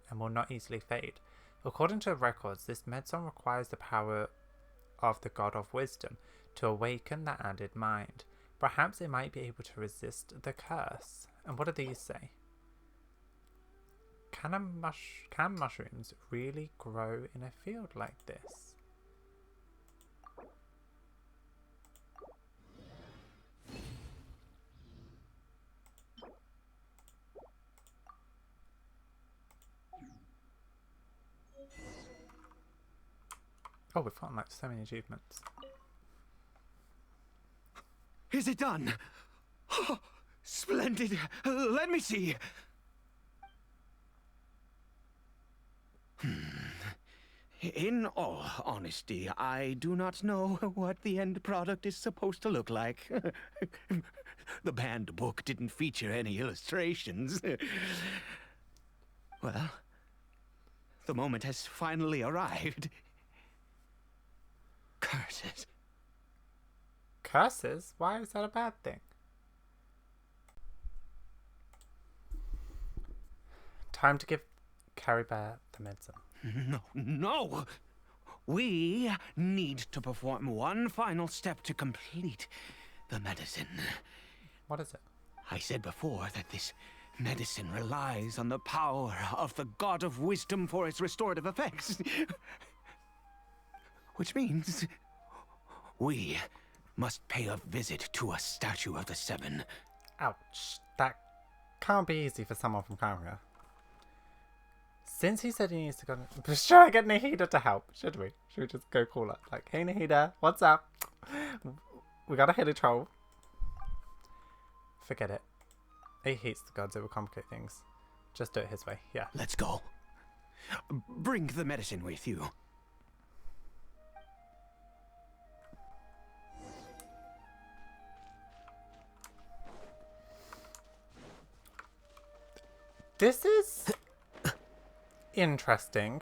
Speaker 1: and will not easily fade. According to records, this medicine requires the power of the god of wisdom to awaken the added mind. Perhaps it might be able to resist the curse. And what do these say? Can mushrooms really grow in a field like this? Oh, we've gotten like so many achievements.
Speaker 3: Is it done? Splendid. Let me see. In all honesty, I do not know what the end product is supposed to look like. The banned book didn't feature any illustrations. Well, the moment has finally arrived. Curses.
Speaker 1: Curses? Why is that a bad thing? Time to give Caribert the medicine.
Speaker 3: No! We need to perform one final step to complete the medicine.
Speaker 1: What is it?
Speaker 3: I said before that this medicine relies on the power of the God of Wisdom for its restorative effects. Which means we must pay a visit to a statue of the Seven.
Speaker 1: Ouch. That can't be easy for someone from Caribert. Since he said he needs to go... Should I get Nahida to help? Should we? Should we just go call her? Like, hey Nahida, what's up? We got a hilly troll. Forget it. He hates the gods, it will complicate things. Just do it his way, yeah.
Speaker 3: Let's go. Bring the medicine with you.
Speaker 1: This is... interesting.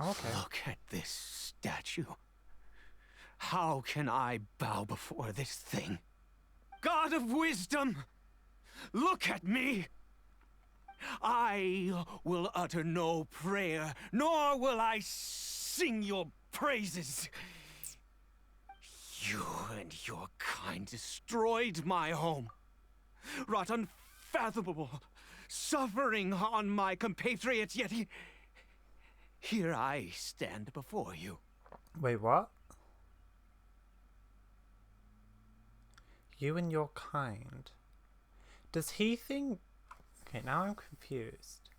Speaker 1: Okay.
Speaker 3: Look at this statue. How can I bow before this thing? God of Wisdom, look at me. I will utter no prayer, nor will I sing your praises. You and your kind destroyed my home, wrought unfathomable suffering on my compatriots, yet here I stand before you.
Speaker 1: Wait, what? You and your kind. Does he think... Okay, now I'm confused.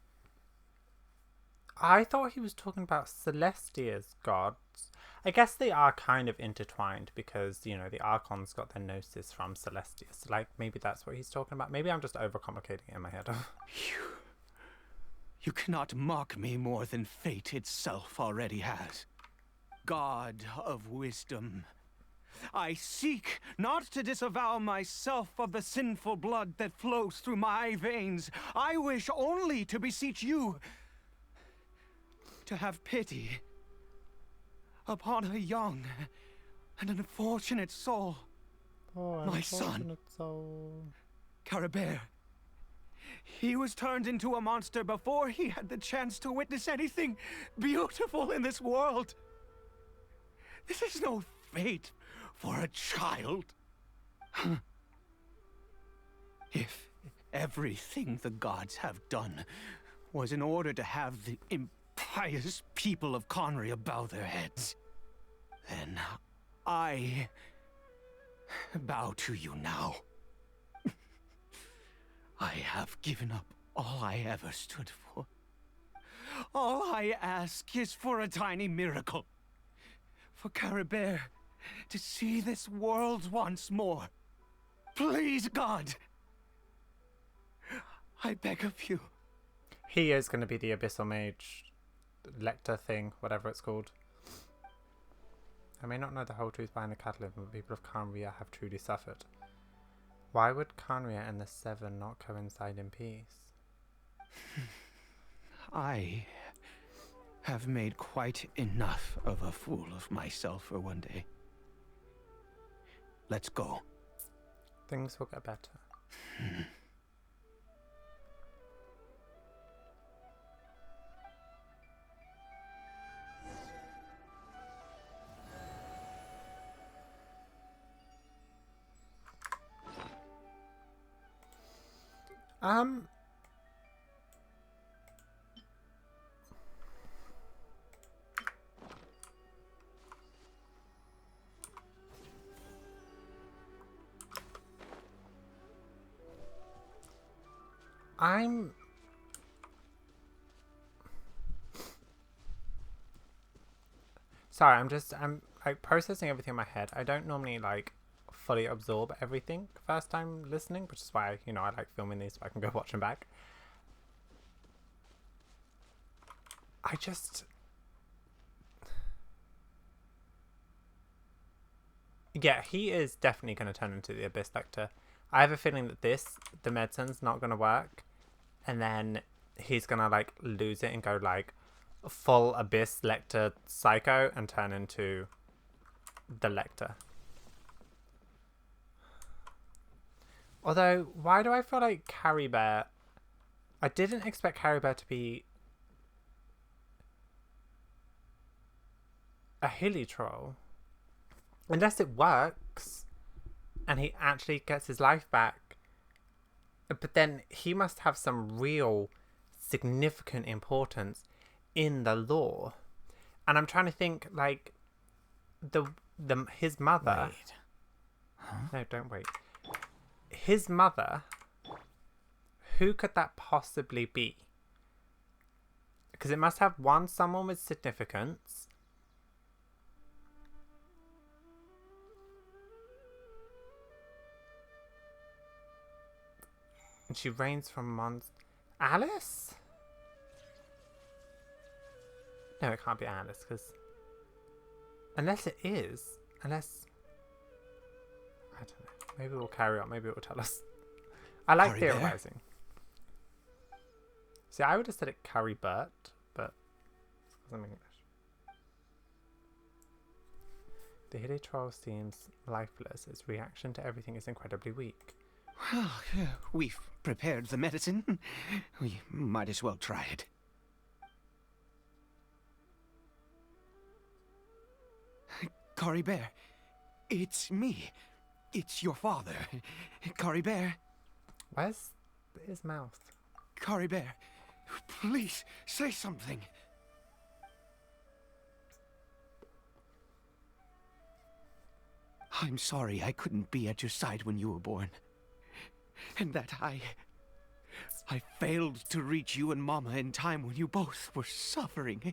Speaker 1: I thought he was talking about Celestia's gods. I guess they are kind of intertwined because, you know, the Archons got their gnosis from Celestia. So, like, maybe that's what he's talking about. Maybe I'm just overcomplicating it in my head.
Speaker 3: You cannot mock me more than fate itself already has. God of Wisdom, I seek not to disavow myself of the sinful blood that flows through my veins. I wish only to beseech you to have pity upon a young and unfortunate soul.
Speaker 1: Oh,
Speaker 3: my son,
Speaker 1: soul.
Speaker 3: Caribert. He was turned into a monster before he had the chance to witness anything beautiful in this world. This is no fate for a child. If everything the gods have done was in order to have the impious people of Conria bow their heads, then I bow to you now. I have given up all I ever stood for. All I ask is for a tiny miracle. For Caribert to see this world once more. Please, God. I beg of you.
Speaker 1: He is going to be the Abyssal Mage Lector thing, whatever it's called. I may not know the whole truth behind the cataclysm, but people of Conria have truly suffered. Why would Conria and the Seven not coincide in peace?
Speaker 3: I have made quite enough of a fool of myself for one day. Let's go.
Speaker 1: Things will get better. Sorry, I'm like processing everything in my head. I don't normally like fully absorb everything first time listening, which is why, you know, I like filming these so I can go watch them back. Yeah, he is definitely going to turn into the Abyss Lecter. I have a feeling that the medicine's not going to work, and then he's going to like lose it and go like full Abyss Lecter psycho and turn into the Lecter. Although, why do I feel like Caribert... I didn't expect Caribert to be a hilly troll. Unless it works and he actually gets his life back. But then he must have some real significant importance in the lore. And I'm trying to think, like, his mother...
Speaker 8: Wait. Huh?
Speaker 1: No, don't wait. His mother, who could that possibly be? Because it must have someone with significance. And she reigns from Alice? No, it can't be Alice, because... Unless it is. Unless... I don't know. Maybe we'll carry on. Maybe it will tell us. I like
Speaker 3: Caribert?
Speaker 1: theorizing. See, I would have said it Caribert, but it's in English. The hilly troll seems lifeless. Its reaction to everything is incredibly weak.
Speaker 3: Well, we've prepared the medicine. We might as well try it. Caribert, it's me. It's your father. Caribert.
Speaker 1: Where's his mouth?
Speaker 3: Caribert, please say something. I'm sorry I couldn't be at your side when you were born. And that I failed to reach you and Mama in time when you both were suffering.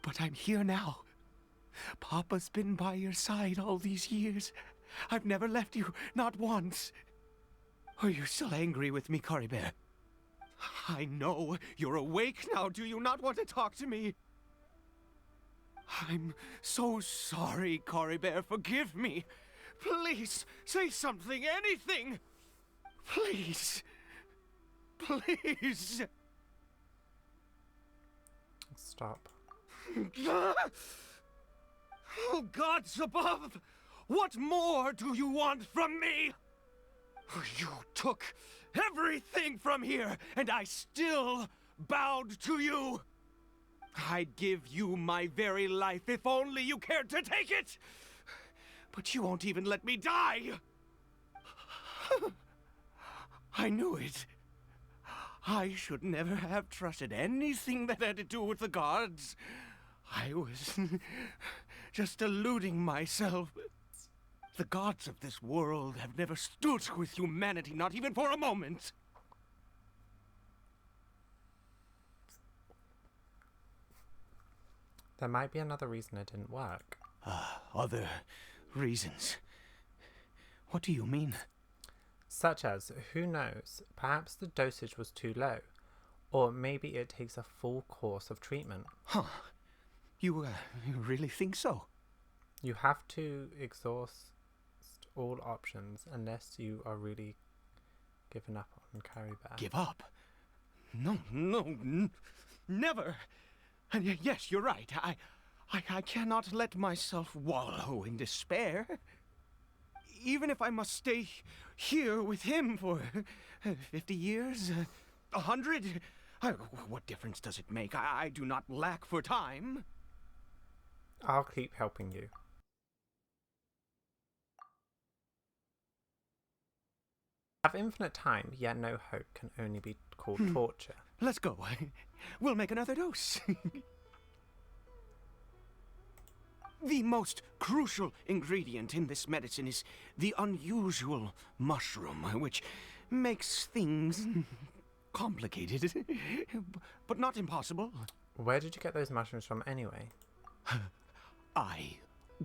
Speaker 3: But I'm here now. Papa's been by your side all these years. I've never left you, not once. Are you still angry with me, Caribert? I know you're awake now. Do you not want to talk to me? I'm so sorry, Caribert. Forgive me. Please, say something, anything. Please. Please.
Speaker 1: Stop.
Speaker 3: Oh, gods above! What more do you want from me? You took everything from here, and I still bowed to you. I'd give you my very life if only you cared to take it. But you won't even let me die. I knew it. I should never have trusted anything that had to do with the gods. I was just deluding myself. The gods of this world have never stood with humanity, not even for a moment.
Speaker 1: There might be another reason it didn't work.
Speaker 3: Other reasons? What do you mean?
Speaker 1: Such as, who knows, perhaps the dosage was too low. Or maybe it takes a full course of treatment.
Speaker 3: Huh. You really think so?
Speaker 1: You have to exhaust all options unless you are really giving up on Caribert.
Speaker 3: Give up? No, never. And yes, you're right. I cannot let myself wallow in despair. Even if I must stay here with him for 50 years, 100, what difference does it make? I do not lack for time.
Speaker 1: I'll keep helping you. Have infinite time, yet no hope can only be called torture.
Speaker 3: Let's go. We'll make another dose. The most crucial ingredient in this medicine is the unusual mushroom, which makes things complicated, but not impossible.
Speaker 1: Where did you get those mushrooms from anyway?
Speaker 3: I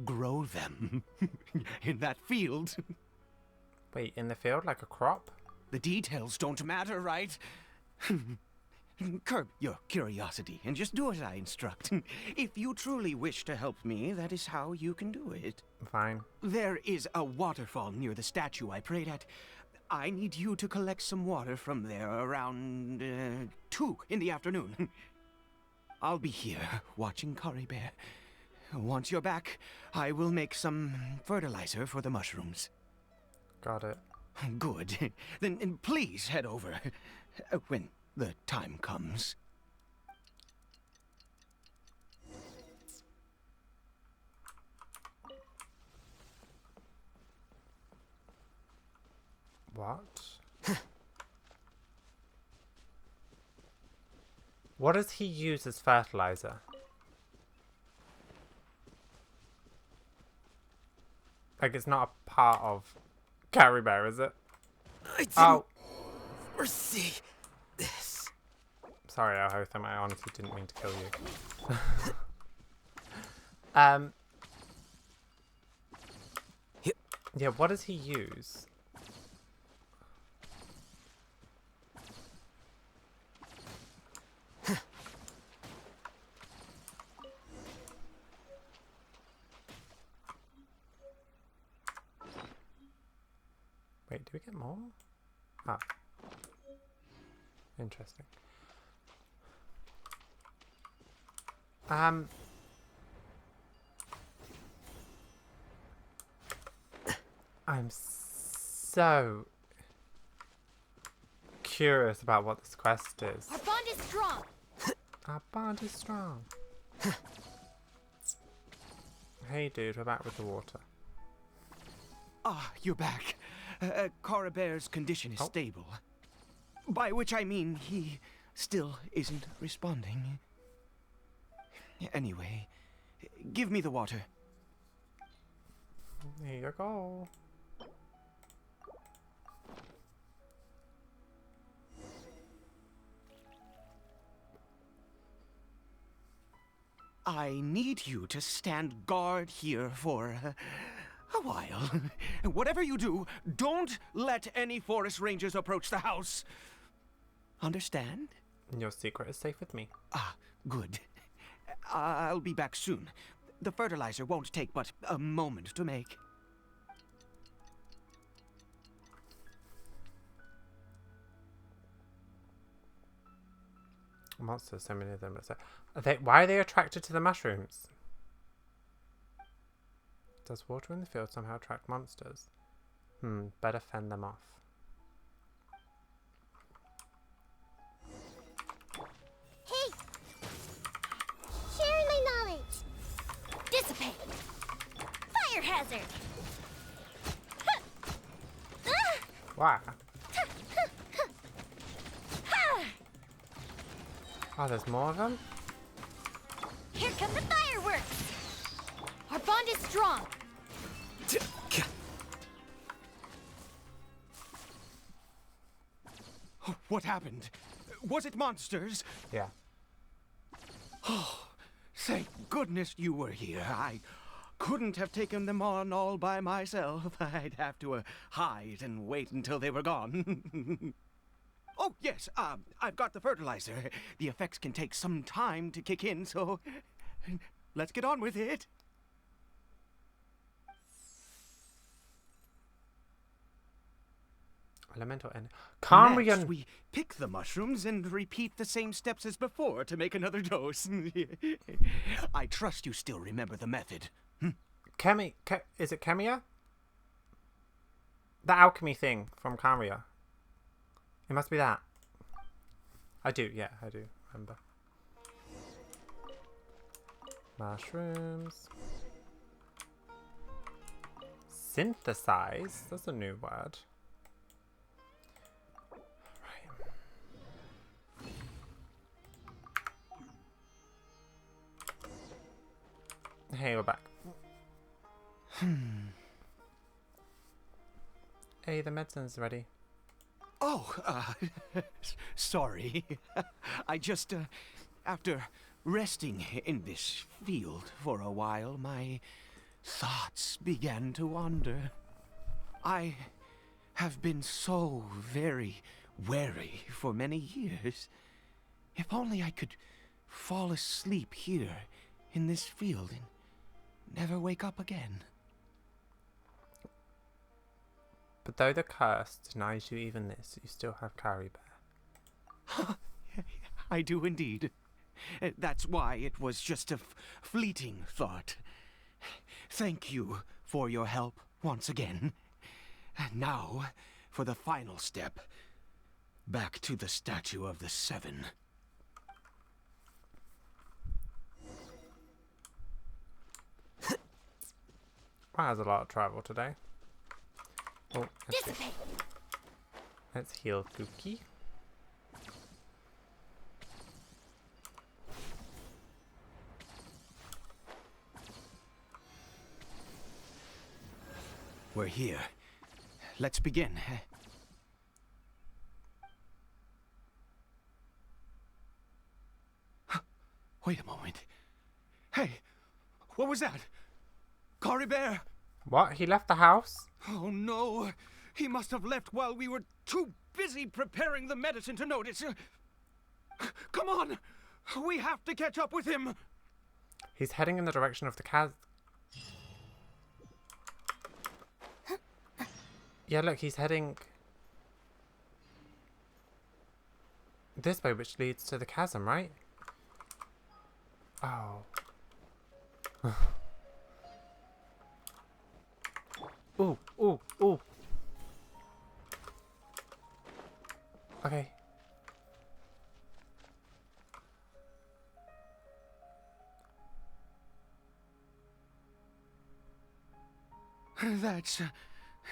Speaker 3: grow them in that field.
Speaker 1: Wait, in the field like a crop?
Speaker 3: The details don't matter, right? Curb your curiosity and just do as I instruct. If you truly wish to help me, that is how you can do it.
Speaker 1: Fine.
Speaker 3: There is a waterfall near the statue I prayed at. I need you to collect some water from there around 2 in the afternoon. I'll be here watching Caribert. Once you're back, I will make some fertilizer for the mushrooms.
Speaker 1: Got it.
Speaker 3: Good. Then please head over when the time comes.
Speaker 1: What? What does he use as fertilizer? Like, it's not a part of Caribert, is it?
Speaker 2: I didn't
Speaker 1: Oh,
Speaker 2: foresee this.
Speaker 1: sorry, Alhotham, I honestly didn't mean to kill you. Yeah, what does he use? Wait, do we get more? Ah. Interesting. I'm so curious about what this quest is.
Speaker 7: Our bond is strong.
Speaker 1: Our bond is strong. Hey dude, we're back with the water.
Speaker 3: Ah, you're back. Caribert's condition is stable. By which I mean he still isn't responding. Anyway, give me the water.
Speaker 1: Here you go.
Speaker 3: I need you to stand guard here for a while. Whatever you do, don't let any forest rangers approach the house. Understand?
Speaker 1: Your secret is safe with me.
Speaker 3: Ah, good. I'll be back soon. The fertilizer won't take but a moment to make.
Speaker 1: Monsters, so many of them. Why are they attracted to the mushrooms? Does water in the field somehow attract monsters? Better fend them off.
Speaker 4: Hey! Sharing my knowledge!
Speaker 7: Dissipate. Fire hazard.
Speaker 1: Wow. Oh, there's more of them?
Speaker 7: Here come the fireworks. Our bond is strong.
Speaker 3: What happened? Was it monsters?
Speaker 1: Yeah.
Speaker 3: Oh, thank goodness you were here. I couldn't have taken them on all by myself. I'd have to hide and wait until they were gone. Oh, yes, I've got the fertilizer. The effects can take some time to kick in, so let's get on with it.
Speaker 1: Elemental and
Speaker 3: Next, we pick the mushrooms and repeat the same steps as before to make another dose. I trust you still remember the method.
Speaker 1: Is it Chemia? The alchemy thing from Caria. It must be that. I do remember. Mushrooms. Synthesize? That's a new word. Right. Hey, we're back. Hey, the medicine's ready.
Speaker 3: Oh, sorry. I just, after resting in this field for a while, my thoughts began to wander. I have been so very wary for many years. If only I could fall asleep here in this field and never wake up again.
Speaker 1: But though the curse denies you even this, you still have Caribert.
Speaker 3: I do indeed. That's why it was just a fleeting thought. Thank you for your help once again. And now, for the final step. Back to the Statue of the Seven.
Speaker 1: That has a lot of travel today. Oh,
Speaker 7: Dissipate.
Speaker 1: Let's heal Kuki.
Speaker 3: We're here. Let's begin. Wait a moment. Hey, what was that? Caribert!
Speaker 1: What? He left the house?
Speaker 3: Oh no! He must have left while we were too busy preparing the medicine to notice. Come on! We have to catch up with him!
Speaker 1: He's heading in the direction of the Yeah, look, he's heading this way, which leads to the chasm, right? Oh. Ooh, ooh, ooh. Okay.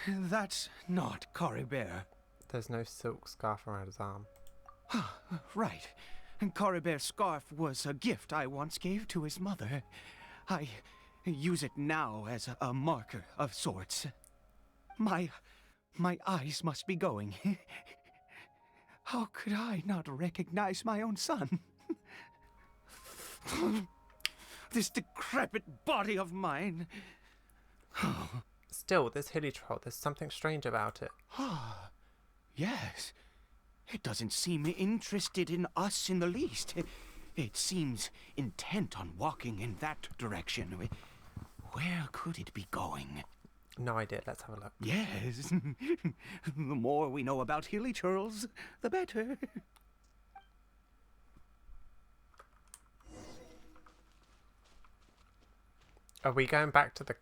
Speaker 3: That's not Caribert.
Speaker 1: There's no silk scarf around his arm.
Speaker 3: Right. Caribert's scarf was a gift I once gave to his mother. I use it now as a marker of sorts. My eyes must be going. How could I not recognize my own son? This decrepit body of mine.
Speaker 1: Still, this hilly troll, there's something strange about it.
Speaker 3: Ah, yes. It doesn't seem interested in us in the least. It seems intent on walking in that direction. Where could it be going?
Speaker 1: No idea. Let's have a look.
Speaker 3: Yes. The more we know about hilly churls, the better.
Speaker 1: Are we going back to the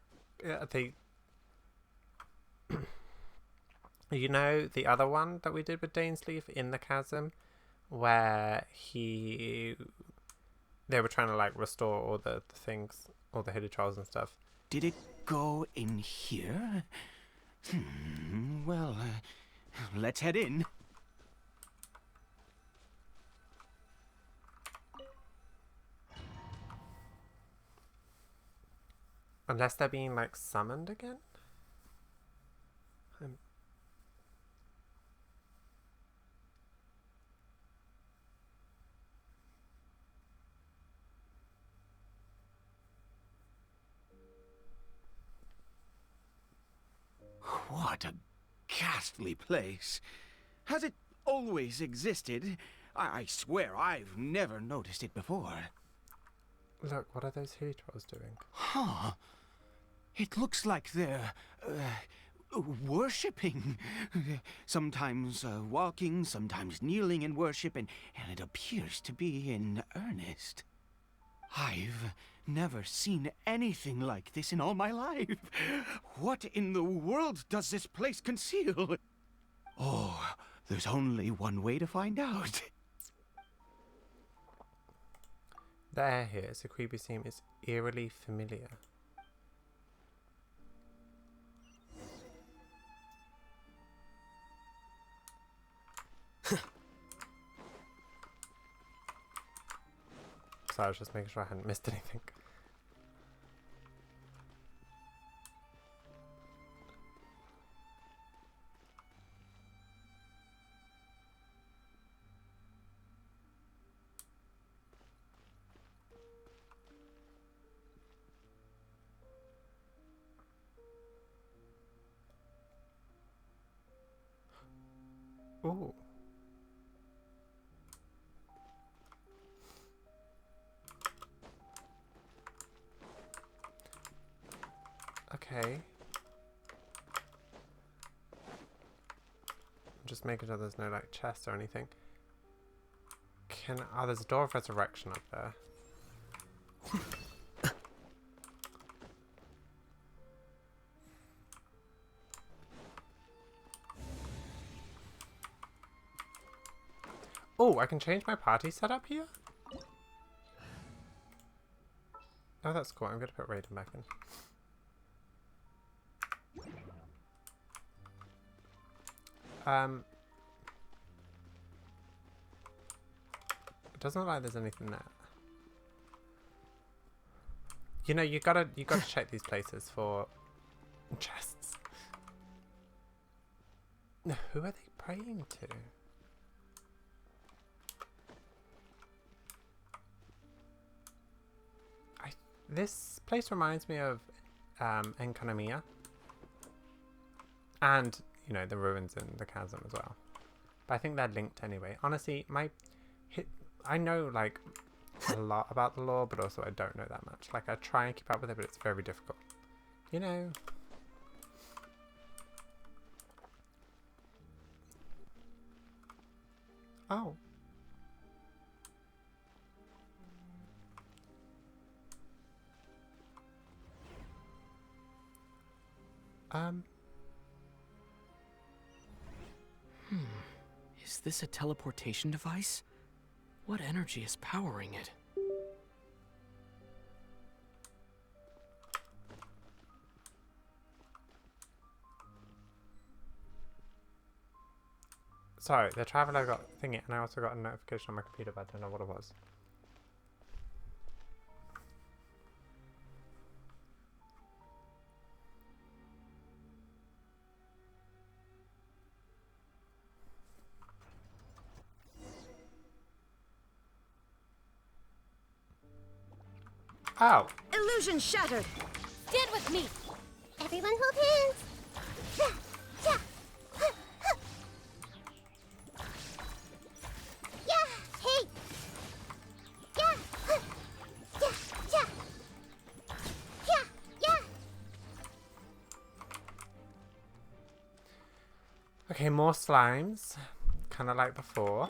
Speaker 1: you know, the other one that we did with Dainsleif in the chasm, where they were trying to like restore all the things, all the hilly trolls and stuff.
Speaker 3: Did it go in here? Well, let's head in.
Speaker 1: Unless they're being like summoned again?
Speaker 3: What a ghastly place. Has it always existed? I swear I've never noticed it before.
Speaker 1: Look, what are those hilly trolls doing?
Speaker 3: Huh. It looks like they're worshipping. Sometimes walking, sometimes kneeling in worship, and it appears to be in earnest. I've never seen anything like this in all my life. What in the world does this place conceal? Oh, there's only one way to find out.
Speaker 1: The air here, as a creepy seem, is eerily familiar. So I was just making sure I hadn't missed anything. Ooh. Okay. I'm just making sure there's no like chest or anything. Oh, there's a door of resurrection up there. Oh, I can change my party setup here? Oh, that's cool. I'm going to put Raiden back in. It doesn't look like there's anything there. You know, you gotta check these places for chests. No, who are they praying to? This place reminds me of Enkanomiya. And, you know, the ruins in the chasm as well. But I think they're linked anyway. Honestly, I know, like, a lot about the lore, but also I don't know that much. Like, I try and keep up with it, but it's very difficult. You know? Oh.
Speaker 8: Is this a teleportation device? What energy is powering it?
Speaker 1: Sorry, the traveler got thingy, and I also got a notification on my computer, but I don't know what it was. Oh!
Speaker 7: Illusion shattered! Stand with me!
Speaker 4: Everyone hold hands! Yeah! Hey! Yeah! Yeah! Yeah! Yeah! Yeah!
Speaker 1: Okay, more slimes. Kind of like before.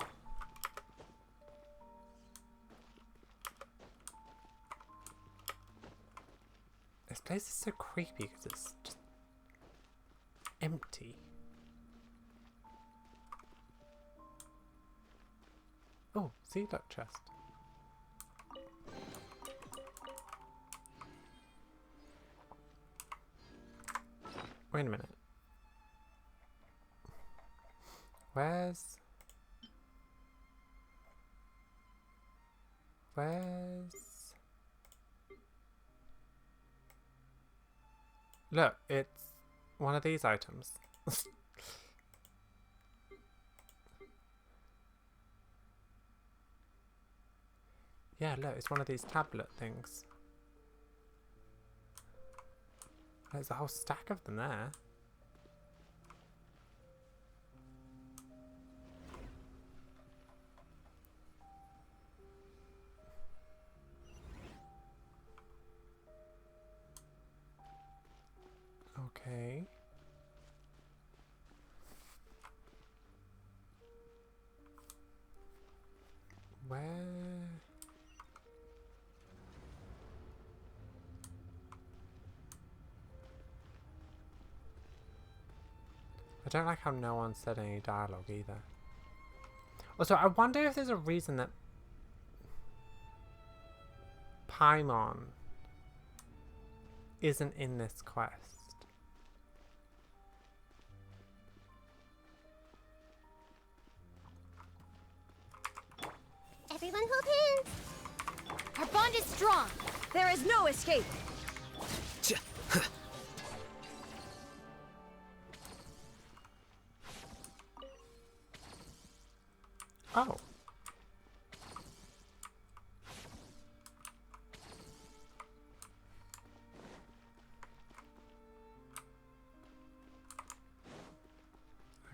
Speaker 1: This place is so creepy because it's just empty. Oh, see, look, chest. Wait a minute. Where's... Look, it's one of these items. Yeah, look, it's one of these tablet things. There's a whole stack of them there. Okay. Where? I don't like how no one said any dialogue either. Also, I wonder if there's a reason that Paimon isn't in this quest.
Speaker 4: Everyone hold hands!
Speaker 7: Our bond is strong! There is no escape!
Speaker 1: Oh.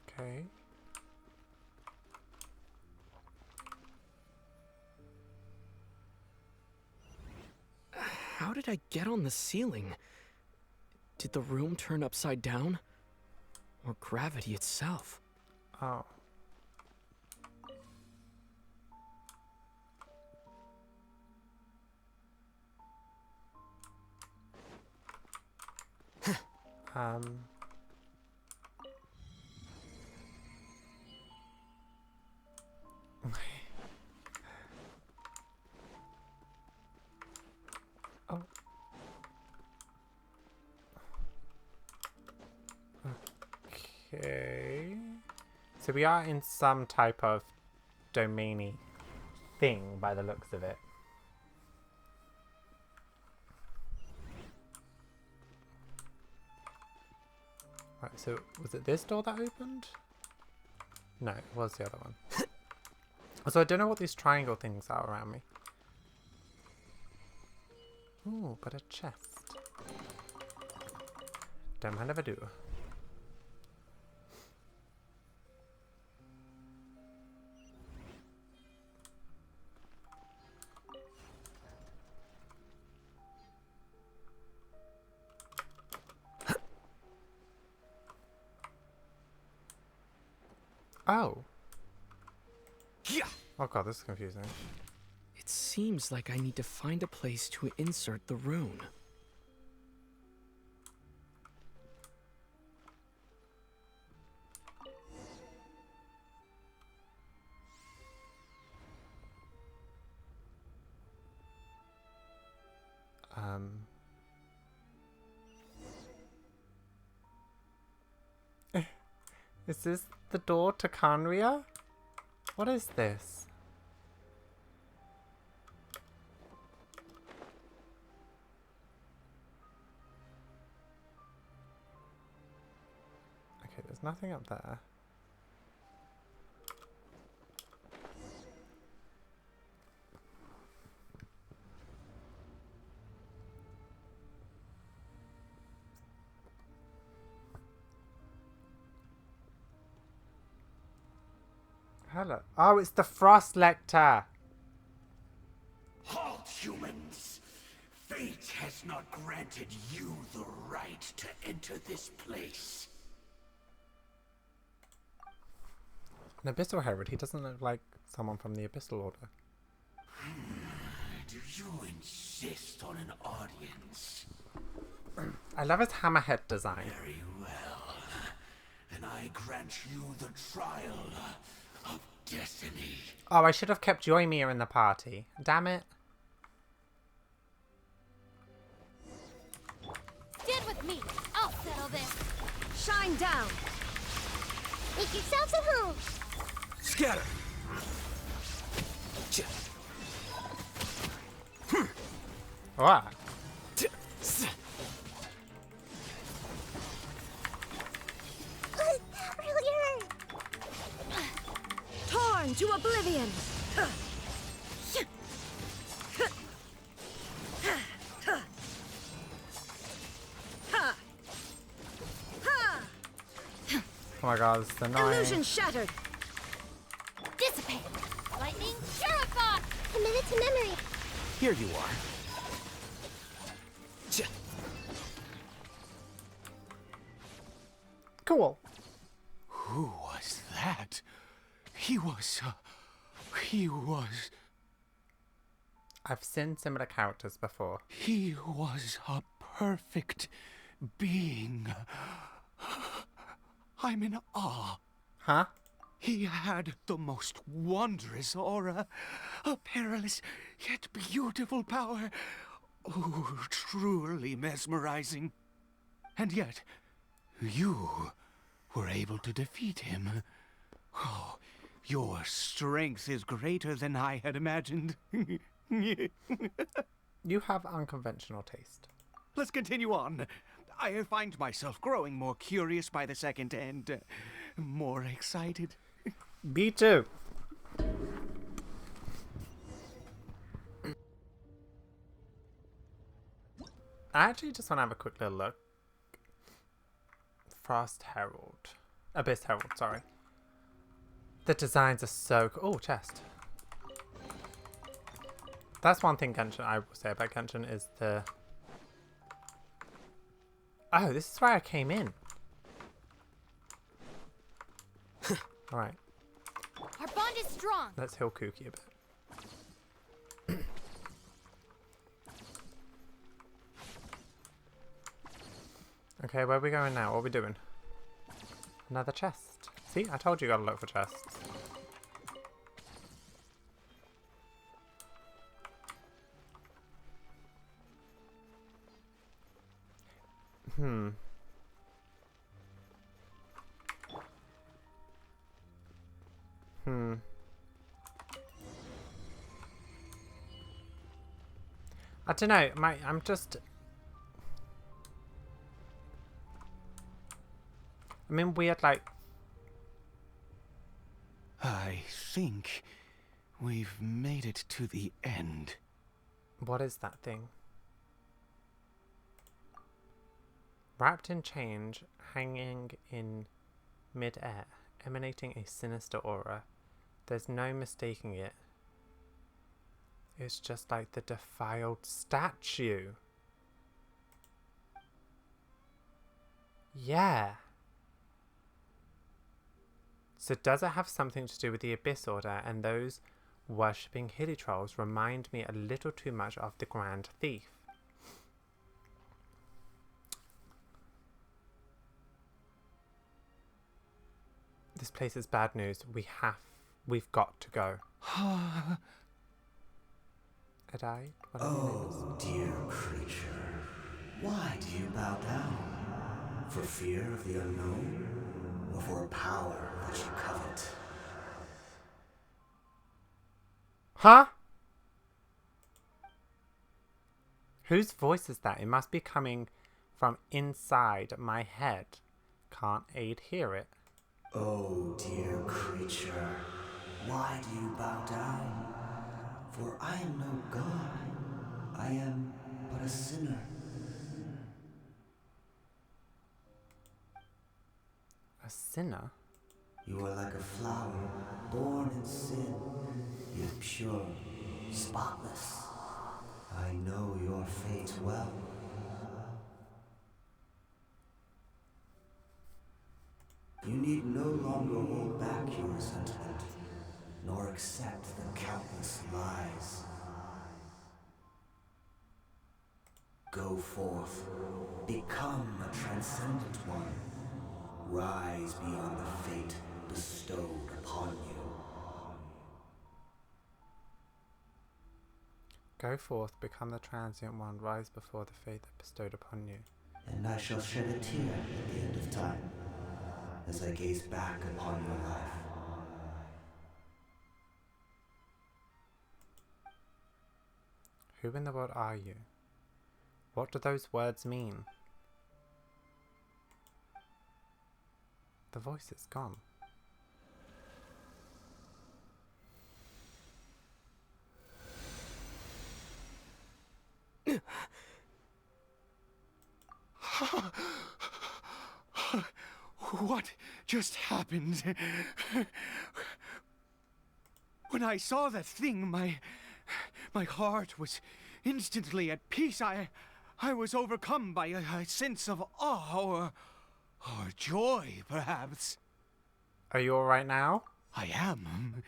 Speaker 1: Okay.
Speaker 8: How did I get on the ceiling? Did the room turn upside down? Or gravity itself?
Speaker 1: Oh. Oh. Okay. So we are in some type of domainy thing by the looks of it. Right, so was it this door that opened? No, it was the other one. So I don't know what these triangle things are around me. Ooh, but a chest. Don't mind if I do. Oh. Oh god, this is confusing.
Speaker 8: It seems like I need to find a place to insert the rune.
Speaker 1: Is this the door to Canria? What is this? Okay, there's nothing up there. Hello. Oh, it's the Frost Lecter.
Speaker 9: Halt, humans! Fate has not granted you the right to enter this place.
Speaker 1: An Abyssal Herald. He doesn't look like someone from the Abyssal Order.
Speaker 9: Do you insist on an audience?
Speaker 1: I love his hammerhead design.
Speaker 9: Very well. Then I grant you the trial of destiny.
Speaker 1: Oh, I should have kept Joymir in the party. Damn it.
Speaker 7: Stand with me. I'll settle this.
Speaker 10: Shine down.
Speaker 4: Make yourselves at home.
Speaker 3: Scatter!
Speaker 1: Wow.
Speaker 4: That really hurt.
Speaker 10: Torn to oblivion.
Speaker 1: Oh my god, it's annoying.
Speaker 10: Illusion shattered.
Speaker 7: Dissipate. Lightning purified.
Speaker 4: Commit it to memory.
Speaker 3: Here you are.
Speaker 1: Cool.
Speaker 3: Who was that? He was...
Speaker 1: I've seen similar characters before.
Speaker 3: He was a perfect being. I'm in awe.
Speaker 1: Huh?
Speaker 3: He had the most wondrous aura, a perilous yet beautiful power. Oh, truly mesmerizing. And yet, you were able to defeat him. Oh, your strength is greater than I had imagined.
Speaker 1: You have unconventional taste.
Speaker 3: Let's continue on. I find myself growing more curious by the second and more excited.
Speaker 1: Me too. I actually just want to have a quick little look. Frost Herald. Abyss Herald, sorry. The designs are so cool. Oh, chest. That's one thing Genshin I will say about Genshin is the... Oh, this is where I came in. Alright.
Speaker 7: Our bond is strong.
Speaker 1: Let's heal Kooky a bit. Okay, where are we going now? What are we doing? Another chest. See, I told you gotta look for chests. I don't know, I'm just... I'm in weird, like...
Speaker 3: I think we've made it to the end.
Speaker 1: What is that thing? Wrapped in change, hanging in mid-air, emanating a sinister aura. There's no mistaking it. It's just like the defiled statue. Yeah. So does it have something to do with the Abyss Order, and those worshipping hilly trolls remind me a little too much of the Grand Thief? This place is bad news. We've got to go. Adai?
Speaker 9: Oh, dear creature. Why do you bow down? For fear of the unknown? Or for a power that you covet?
Speaker 1: Huh? Whose voice is that? It must be coming from inside my head. Can't aid hear it.
Speaker 9: Oh, dear creature. Why do you bow down? For I am no god. I am but a sinner.
Speaker 1: A sinner?
Speaker 9: You are like a flower, born in sin, yet pure, spotless. I know your fate well. You need no longer hold back your resentment, nor accept the countless lies. Go forth, become a transcendent one. Rise beyond the fate bestowed upon you.
Speaker 1: Go forth, become the transient one, rise before the fate that bestowed upon you.
Speaker 9: And I shall shed a tear at the end of time, as I gaze back upon your life.
Speaker 1: Who in the world are you? What do those words mean? The voice is gone.
Speaker 3: What just happened? When I saw that thing, my heart was instantly at peace. I was overcome by a sense of awe or joy, perhaps.
Speaker 1: Are you alright now?
Speaker 3: I am.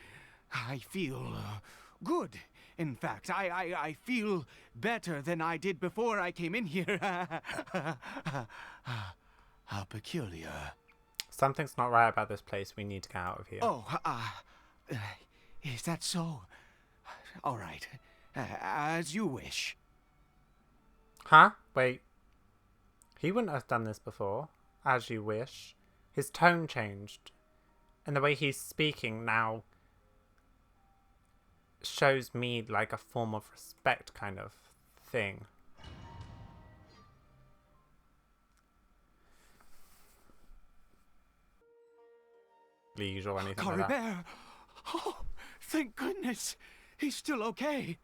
Speaker 3: I feel good. In fact, I feel better than I did before I came in here. How peculiar.
Speaker 1: Something's not right about this place. We need to get out of here.
Speaker 3: Oh, is that so? All right. As you wish.
Speaker 1: Huh? Wait. He wouldn't have done this before. As you wish. His tone changed. And the way he's speaking now shows me like a form of respect kind of thing. Or anything like that.
Speaker 3: Caribert! Oh, thank goodness! He's still okay.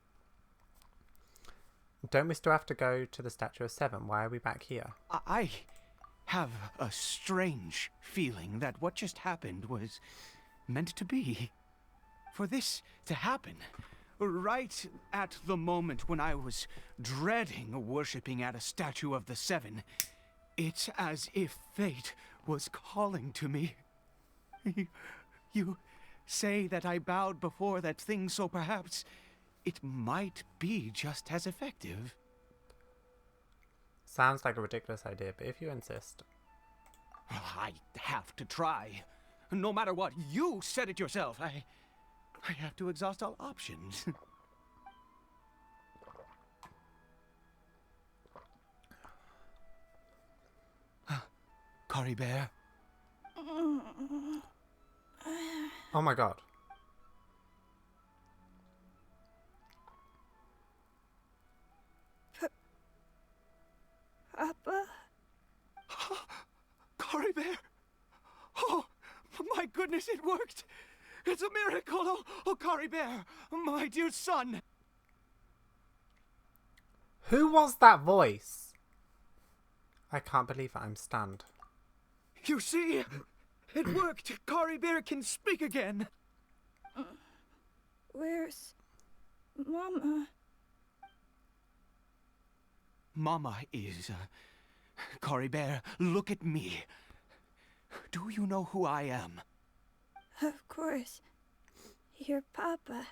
Speaker 1: Don't we still have to go to the Statue of Seven? Why are we back here?
Speaker 3: I have a strange feeling that what just happened was meant to be. For this to happen, right at the moment when I was dreading worshipping at a statue of the Seven, it's as if fate was calling to me. You say that I bowed before that thing, so perhaps it might be just as effective.
Speaker 1: Sounds like a ridiculous idea, but if you insist.
Speaker 3: I have to try. No matter what, you said it yourself. I have to exhaust all options. Caribert.
Speaker 1: Oh my god.
Speaker 11: Papa?
Speaker 3: Caribert! Oh, my goodness, it worked! It's a miracle! Oh, Caribert, my dear son!
Speaker 1: Who was that voice? I can't believe it. I'm stunned.
Speaker 3: You see? It worked! Caribert can speak again!
Speaker 11: Where's Mama?
Speaker 3: Mama is... Caribert, look at me. Do you know who I am?
Speaker 11: Of course. Your Papa.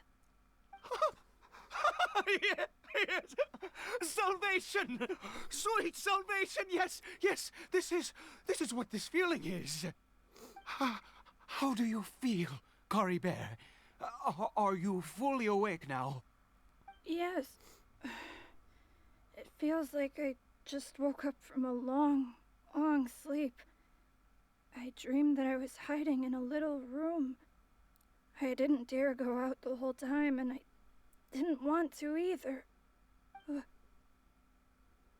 Speaker 3: Yes! Salvation! Sweet salvation! Yes, yes! This is what this feeling is. How do you feel, Caribert? Are you fully awake now?
Speaker 11: Yes. It feels like I just woke up from a long, long sleep. I dreamed that I was hiding in a little room. I didn't dare go out the whole time, and I didn't want to either.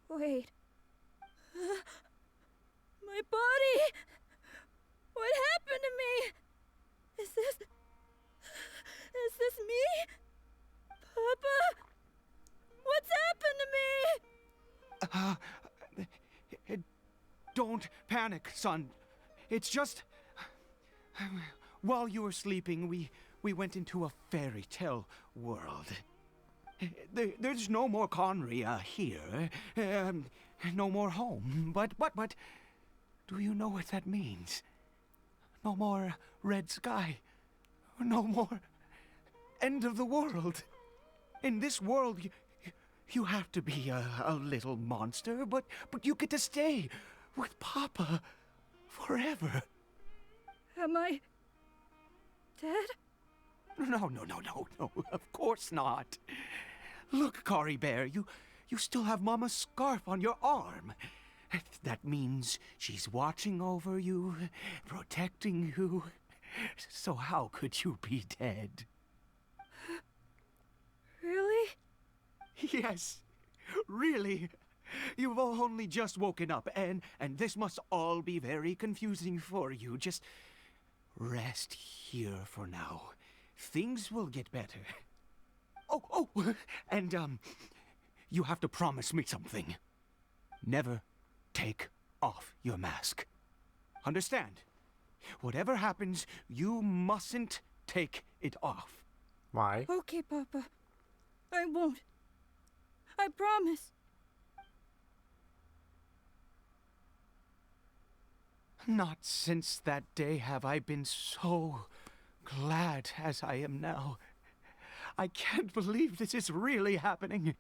Speaker 11: Wait. My body! What happened to me? Is this me? Papa? What's happened to me?
Speaker 3: Don't panic, son. It's just... While you were sleeping, we went into a fairy tale world. There's no more Conria here. No more home. But, do you know what that means? No more red sky. No more end of the world. In this world, you have to be a little monster, but you get to stay with Papa forever.
Speaker 11: Am I dead?
Speaker 3: No, of course not. Look, Caribert, you still have Mama's scarf on your arm. That means she's watching over you, protecting you. So how could you be dead?
Speaker 11: Really?
Speaker 3: Yes, really. You've only just woken up, and this must all be very confusing for you. Just rest here for now. Things will get better. Oh, and, you have to promise me something. Never take off your mask. Understand? Whatever happens, you mustn't take it off.
Speaker 1: Why?
Speaker 11: Okay, Papa. I won't. I promise.
Speaker 3: Not since that day have I been so glad as I am now. I can't believe this is really happening.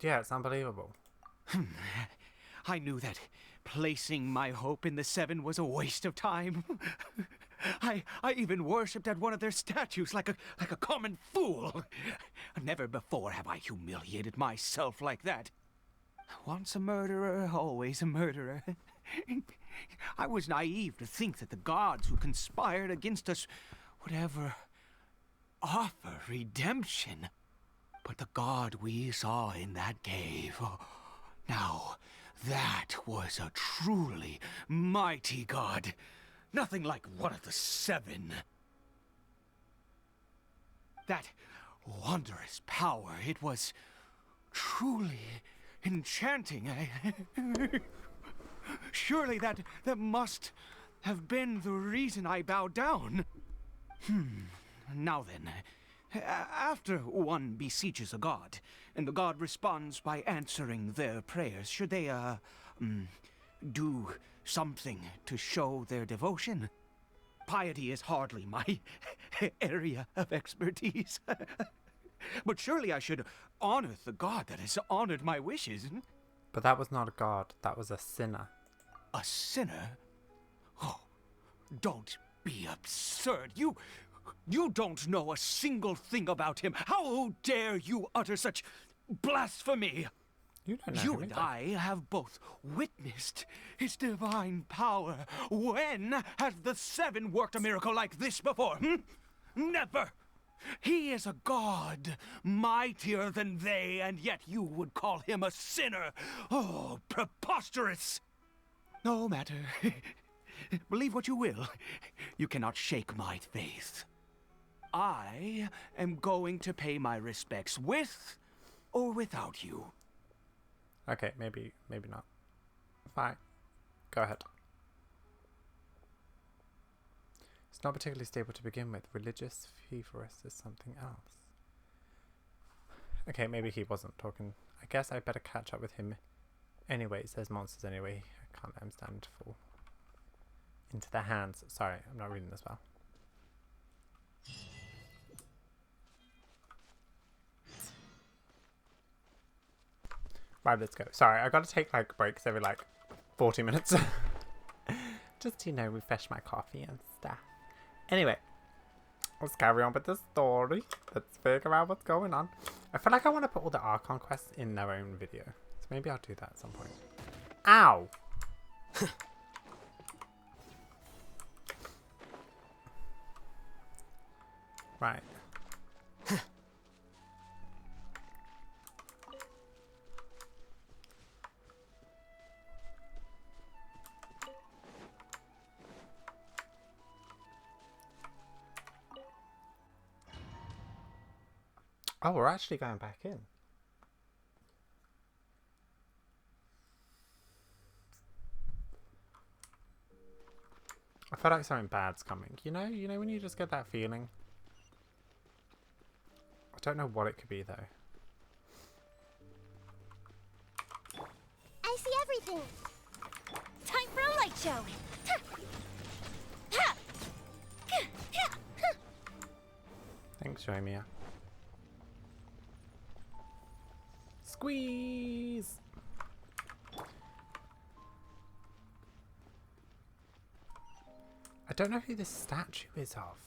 Speaker 1: Yeah, it's unbelievable.
Speaker 3: I knew that placing my hope in the Seven was a waste of time. I even worshipped at one of their statues like a common fool. Never before have I humiliated myself like that. Once a murderer, always a murderer. I was naive to think that the gods who conspired against us would ever offer redemption. But the god we saw in that cave, now that was a truly mighty god. Nothing like one of the Seven. That wondrous power, it was truly enchanting. Surely that must have been the reason I bowed down. Now then, After one beseeches a god, and the god responds by answering their prayers, should they, do something to show their devotion? Piety is hardly my area of expertise. But surely I should honor the god that has honored my wishes.
Speaker 1: But that was not a god, that was a sinner.
Speaker 3: A sinner? Oh, don't be absurd. You don't know a single thing about him. How dare you utter such blasphemy?
Speaker 1: You don't know
Speaker 3: You
Speaker 1: him
Speaker 3: and
Speaker 1: either.
Speaker 3: I have both witnessed his divine power. When has the Seven worked a miracle like this before? Never! He is a god, mightier than they, and yet you would call him a sinner. Oh, preposterous! No matter. Believe what you will. You cannot shake my faith. I am going to pay my respects with or without you.
Speaker 1: Okay, maybe not. Fine. Go ahead. It's not particularly stable to begin with. Religious feverist is something else. Okay, maybe he wasn't talking. I guess I better catch up with him. Anyway, it says monsters anyway. I can't let him stand full into their hands. Sorry, I'm not reading this well. Right, let's go. Sorry, I gotta take like breaks every like 40 minutes. Just, you know, refresh my coffee and stuff. Anyway, let's carry on with the story. Let's figure out what's going on. I feel like I want to put all the Archon quests in their own video. So maybe I'll do that at some point. Ow! Right. Oh, we're actually going back in. I feel like something bad's coming. You know when you just get that feeling? I don't know what it could be though.
Speaker 4: I see everything.
Speaker 7: Time for a light show.
Speaker 1: Thanks, Romeo. Squeeze! I don't know who this statue is of.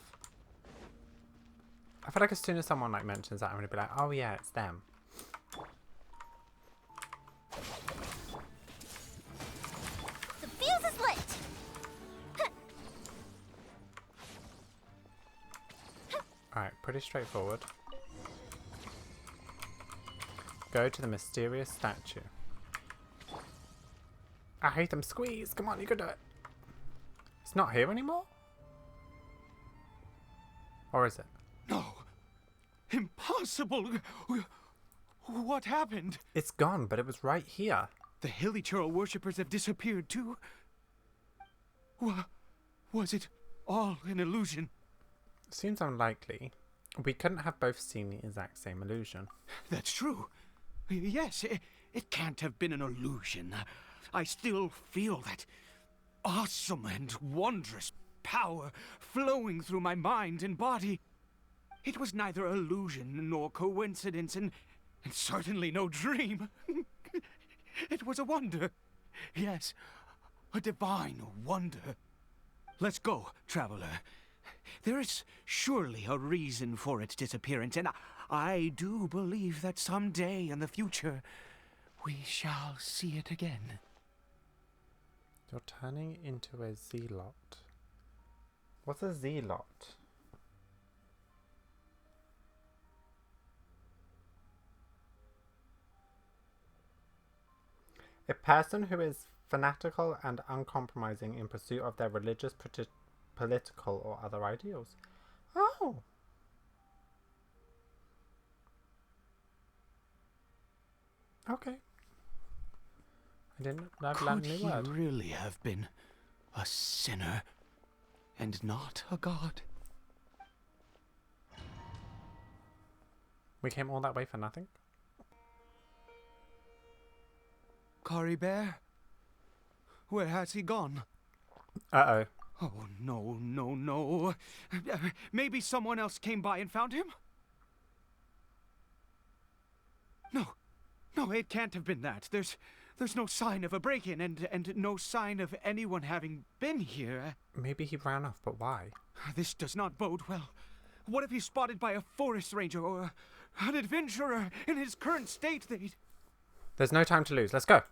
Speaker 1: I feel like as soon as someone like mentions that, I'm gonna be like, oh yeah, it's them.
Speaker 7: The fuse is lit.
Speaker 1: Alright, pretty straightforward. Go to the mysterious statue. I hate them. Squeeze! Come on, you can do it. It's not here anymore? Or is it?
Speaker 3: No. Impossible. What happened?
Speaker 1: It's gone, but it was right here.
Speaker 3: The Hilly-Churl worshippers have disappeared too? Was it all an illusion?
Speaker 1: Seems unlikely. We couldn't have both seen the exact same illusion.
Speaker 3: That's true. Yes, it can't have been an illusion. I still feel that awesome and wondrous power flowing through my mind and body. It was neither illusion nor coincidence, and certainly no dream. It was a wonder. Yes, a divine wonder. Let's go, traveler. There is surely a reason for its disappearance, and I do believe that someday in the future we shall see it again.
Speaker 1: You're turning into a zealot. What's a zealot? A person who is fanatical and uncompromising in pursuit of their religious, political, or other ideals. Oh! Okay. I didn't. I've learned a new word.
Speaker 3: Could he really have been a sinner and not a god?
Speaker 1: We came all that way for nothing?
Speaker 3: Caribert? Where has he gone?
Speaker 1: Uh-oh.
Speaker 3: Oh, no, no, no. Maybe someone else came by and found him? No, it can't have been that. There's no sign of a break-in and no sign of anyone having been here.
Speaker 1: Maybe he ran off, but why?
Speaker 3: This does not bode well. What if he's spotted by a forest ranger or an adventurer in his current state?
Speaker 1: There's no time to lose. Let's go.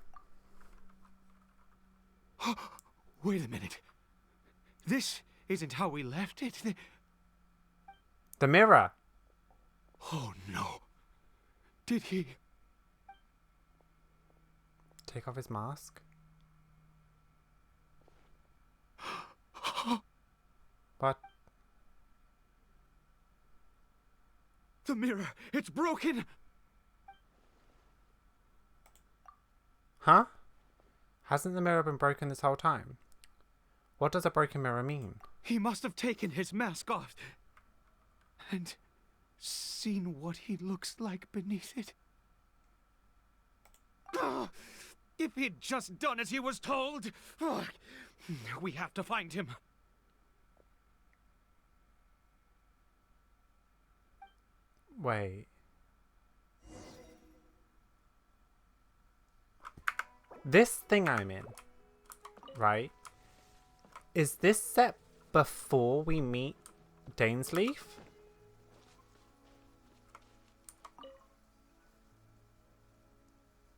Speaker 3: Wait a minute. This isn't how we left it.
Speaker 1: The mirror.
Speaker 3: Oh, no. Did he...
Speaker 1: Take off his mask? What?
Speaker 3: The mirror! It's broken!
Speaker 1: Huh? Hasn't the mirror been broken this whole time? What does a broken mirror mean?
Speaker 3: He must have taken his mask off and seen what he looks like beneath it. If he'd just done as he was told! We have to find him.
Speaker 1: Wait. This thing I'm in, right? Is this set before we meet Dainsleif?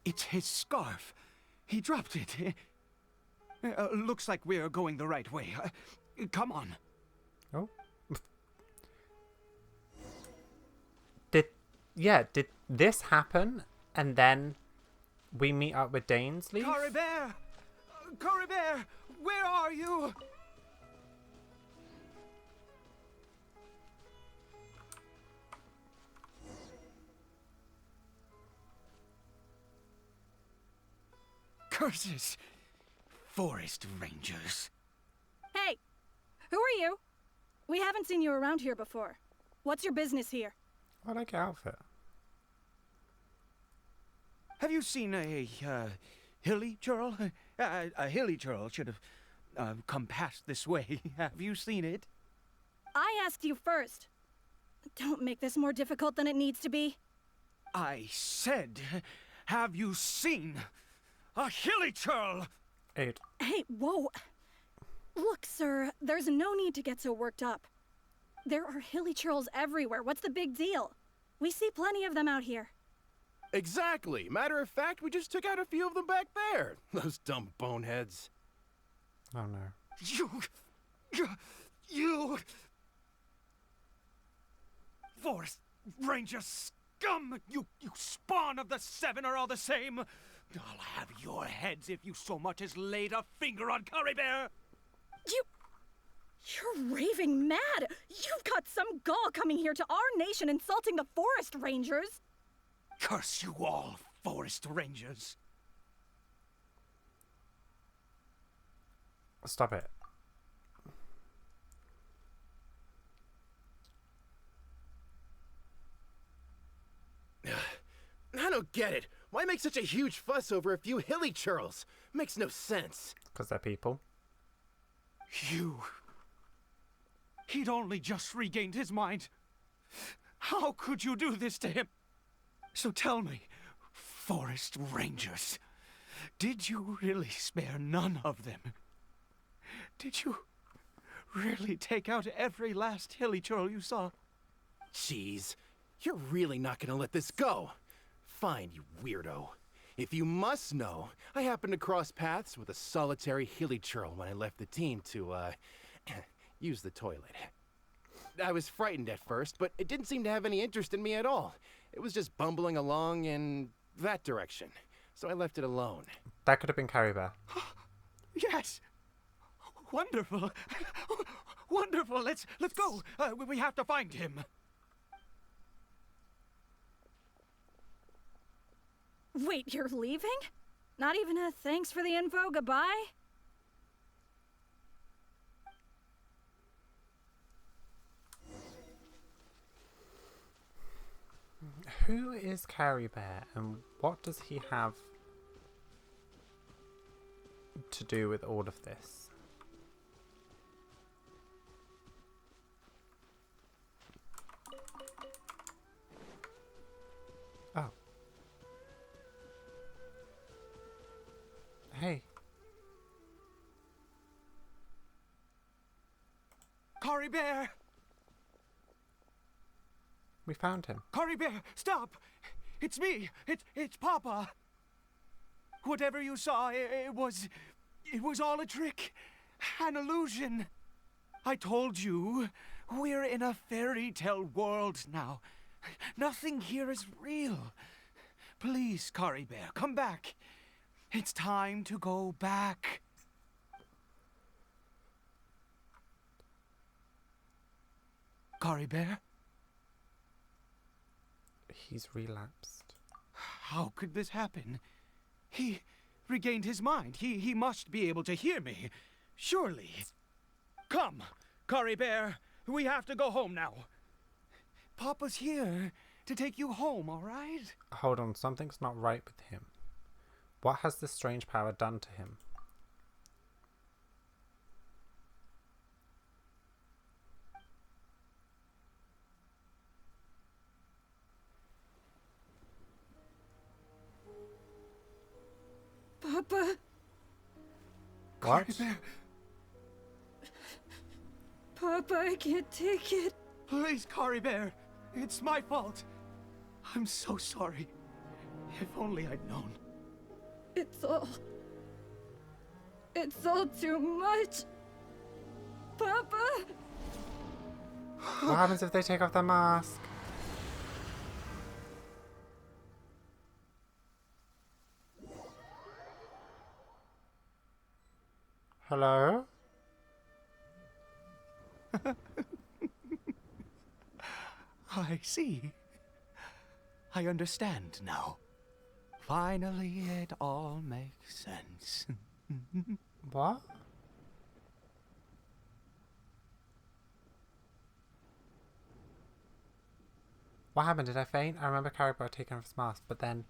Speaker 3: It's his scarf. He dropped it. Looks like we're going the right way. Come on.
Speaker 1: Oh. Did this happen and then we meet up with Dainsleif?
Speaker 3: Caribert! Caribert! Where are you? Curses! Forest rangers.
Speaker 10: Hey! Who are you? We haven't seen you around here before. What's your business here?
Speaker 1: I like your outfit.
Speaker 3: Have you seen a hilly churl? A hilly churl should have come past this way. Have you seen it?
Speaker 10: I asked you first. Don't make this more difficult than it needs to be.
Speaker 3: I said, have you seen a hilly churl?
Speaker 1: 8.
Speaker 10: Hey, whoa. Look, sir, there's no need to get so worked up. There are hilly churls everywhere. What's the big deal? We see plenty of them out here.
Speaker 12: Exactly. Matter of fact, we just took out a few of them back there. Those dumb boneheads.
Speaker 1: Oh no.
Speaker 3: You... Forest Ranger scum! You spawn of the Seven are all the same! I'll have your heads if you so much as laid a finger on Caribert!
Speaker 10: You're raving mad! You've got some gall coming here to our nation insulting the Forest Rangers!
Speaker 3: Curse you all, Forest Rangers!
Speaker 1: Stop it.
Speaker 12: I don't get it. Why make such a huge fuss over a few hilly churls? Makes no sense.
Speaker 1: Because they're people.
Speaker 3: He'd only just regained his mind. How could you do this to him? So tell me, Forest Rangers, did you really spare none of them? Did you really take out every last hilly churl you saw?
Speaker 12: Jeez, you're really not gonna let this go. Fine, you weirdo. If you must know, I happened to cross paths with a solitary hilly churl when I left the team to, use the toilet. I was frightened at first, but it didn't seem to have any interest in me at all. It was just bumbling along in that direction, so I left it alone.
Speaker 1: That could have been Caribert.
Speaker 3: Yes! Wonderful! Wonderful! Let's go! We have to find him!
Speaker 10: Wait, you're leaving? Not even a thanks for the info, goodbye?
Speaker 1: Who is Caribert and what does he have to do with all of this? Oh. Hey.
Speaker 3: Caribert!
Speaker 1: We found him.
Speaker 3: Caribert, stop! It's me! It's Papa! Whatever you saw, it was all a trick. An illusion. I told you, we're in a fairy tale world now. Nothing here is real. Please, Caribert, come back. It's time to go back. Caribert?
Speaker 1: He's relapsed.
Speaker 3: How could this happen? He regained his mind. He must be able to hear me. Surely. Come, Caribert. We have to go home now. Papa's here to take you home, all right?
Speaker 1: Hold on, something's not right with him. What has this strange power done to him?
Speaker 11: Papa.
Speaker 1: What?
Speaker 3: Caribert.
Speaker 11: Papa, I can't take it.
Speaker 3: Please, Caribert. It's my fault. I'm so sorry. If only I'd known.
Speaker 11: It's all too much. Papa!
Speaker 1: What happens if they take off their mask? Hello?
Speaker 3: I see. I understand now. Finally, it all makes sense.
Speaker 1: What? What happened? Did I faint? I remember Caribert taking off his mask, but then...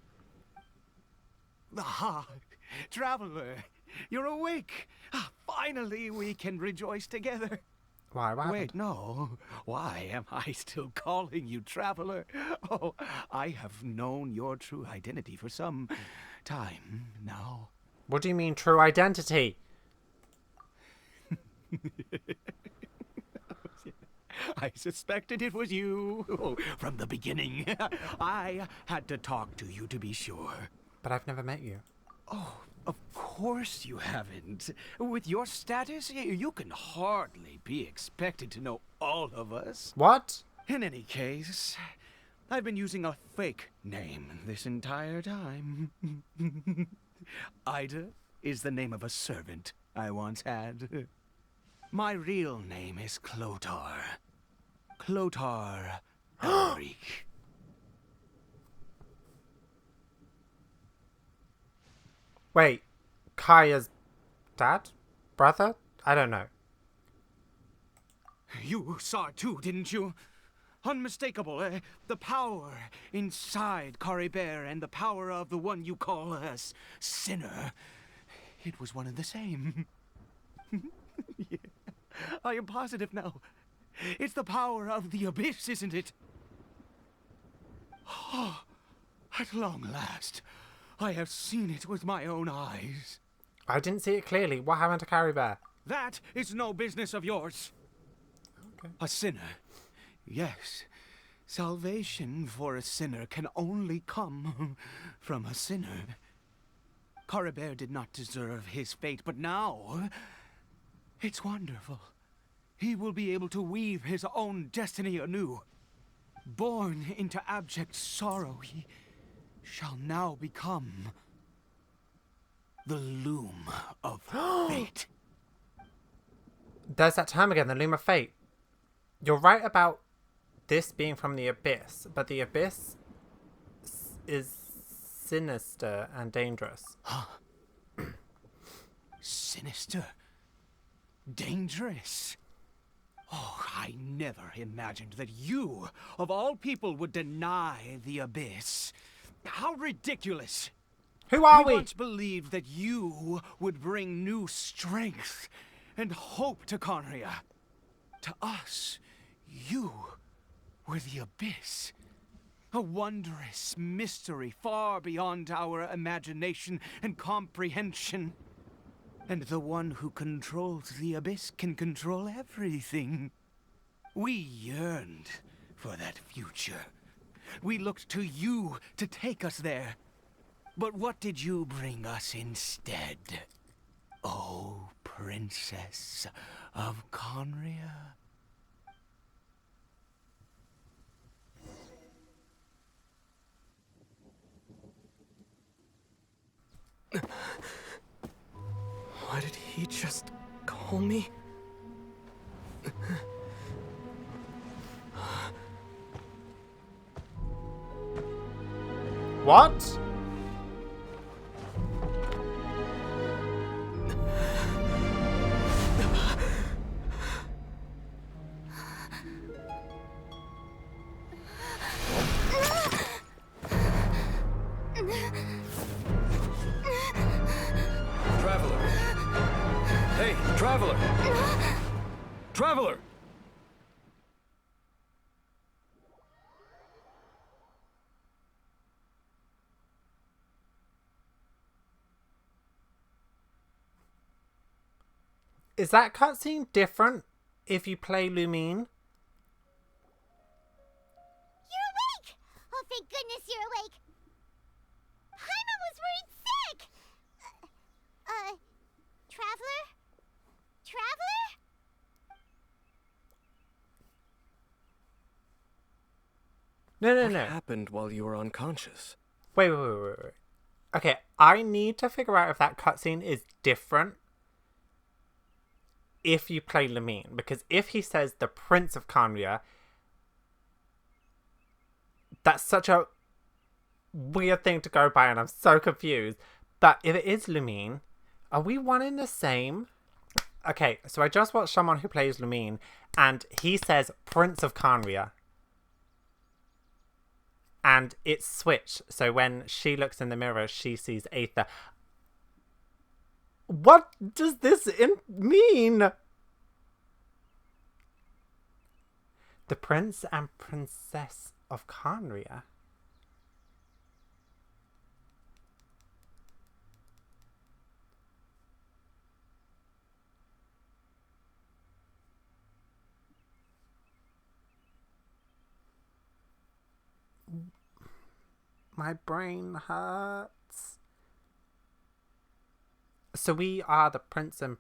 Speaker 3: Ah, Traveler, you're awake. Finally, we can rejoice together.
Speaker 1: Why? What happened?
Speaker 3: Wait, no. Why am I still calling you Traveler? Oh, I have known your true identity for some time now.
Speaker 1: What do you mean, true identity?
Speaker 3: I suspected it was you from the beginning. I had to talk to you to be sure.
Speaker 1: But I've never met you.
Speaker 3: Oh, of course you haven't. With your status, you can hardly be expected to know all of us.
Speaker 1: What?
Speaker 3: In any case, I've been using a fake name this entire time. Ida is the name of a servant I once had. My real name is Clotar. Clotar Elric.
Speaker 1: Wait, Kaya's dad? Brother? I don't know.
Speaker 3: You saw it too, didn't you? Unmistakable, the power inside Caribert and the power of the one you call a sinner. It was one and the same. Yeah, I am positive now. It's the power of the abyss, isn't it? Oh, at long last, I have seen it with my own eyes.
Speaker 1: I didn't see it clearly. What happened to Caribert?
Speaker 3: That is no business of yours.
Speaker 1: Okay.
Speaker 3: A sinner. Yes. Salvation for a sinner can only come from a sinner. Caribert did not deserve his fate, but now it's wonderful. He will be able to weave his own destiny anew. Born into abject sorrow, he shall now become the loom of fate.
Speaker 1: There's that term again, the loom of fate. You're right about this being from the abyss, but the abyss is sinister and dangerous.
Speaker 3: Sinister? Dangerous? Oh, I never imagined that you, of all people, would deny the Abyss. How ridiculous!
Speaker 1: Who are we?
Speaker 3: We once believed that you would bring new strength and hope to Conria. To us, you were the Abyss. A wondrous mystery far beyond our imagination and comprehension. And the one who controls the Abyss can control everything. We yearned for that future. We looked to you to take us there. But what did you bring us instead? Oh, Princess of Conria.
Speaker 8: Why did he just call me?
Speaker 1: What?
Speaker 6: Traveler! Hey, Traveler! Traveler!
Speaker 1: Is that cutscene different if you play Lumine?
Speaker 4: You're awake! Oh, thank goodness you're awake! Paimon was worried sick! Traveler? Traveler?
Speaker 1: No.
Speaker 6: What happened while you were unconscious?
Speaker 1: Wait. Okay, I need to figure out if that cutscene is different if you play Lumine. Because if he says the Prince of Conria, that's such a weird thing to go by and I'm so confused. But if it is Lumine, are we one in the same? Okay, so I just watched someone who plays Lumine and he says Prince of Conria. And it's switched, so when she looks in the mirror, she sees Aether. What does this mean? The Prince and Princess of Conria. My brain hurts. So we are the Prince and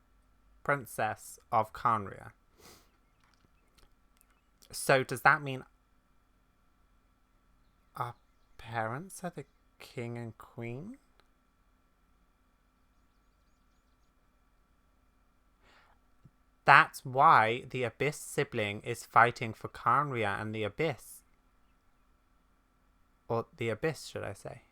Speaker 1: Princess of Conria. So does that mean our parents are the king and queen? That's why the Abyss sibling is fighting for Conria and the Abyss. Or the Abyss, should I say.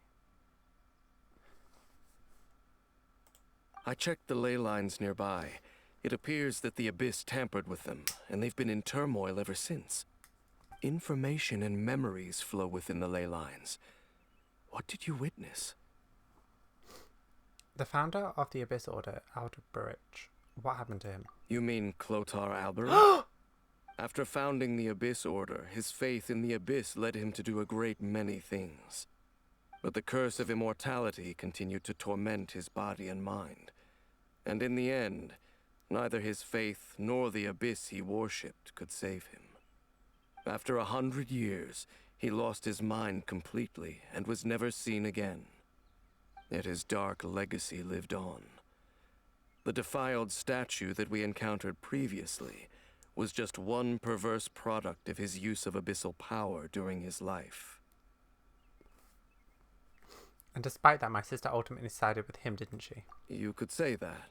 Speaker 6: I checked the ley lines nearby. It appears that the Abyss tampered with them, and they've been in turmoil ever since. Information and memories flow within the ley lines. What did you witness?
Speaker 1: The founder of the Abyss Order, Aldebarich. What happened to him?
Speaker 6: You mean Clotar Alberich? After founding the Abyss Order, his faith in the Abyss led him to do a great many things. But the curse of immortality continued to torment his body and mind. And in the end, neither his faith nor the Abyss he worshipped could save him. After 100 years, he lost his mind completely and was never seen again. Yet his dark legacy lived on. The defiled statue that we encountered previously was just one perverse product of his use of abyssal power during his life.
Speaker 1: And despite that, my sister ultimately sided with him, didn't she?
Speaker 6: You could say that.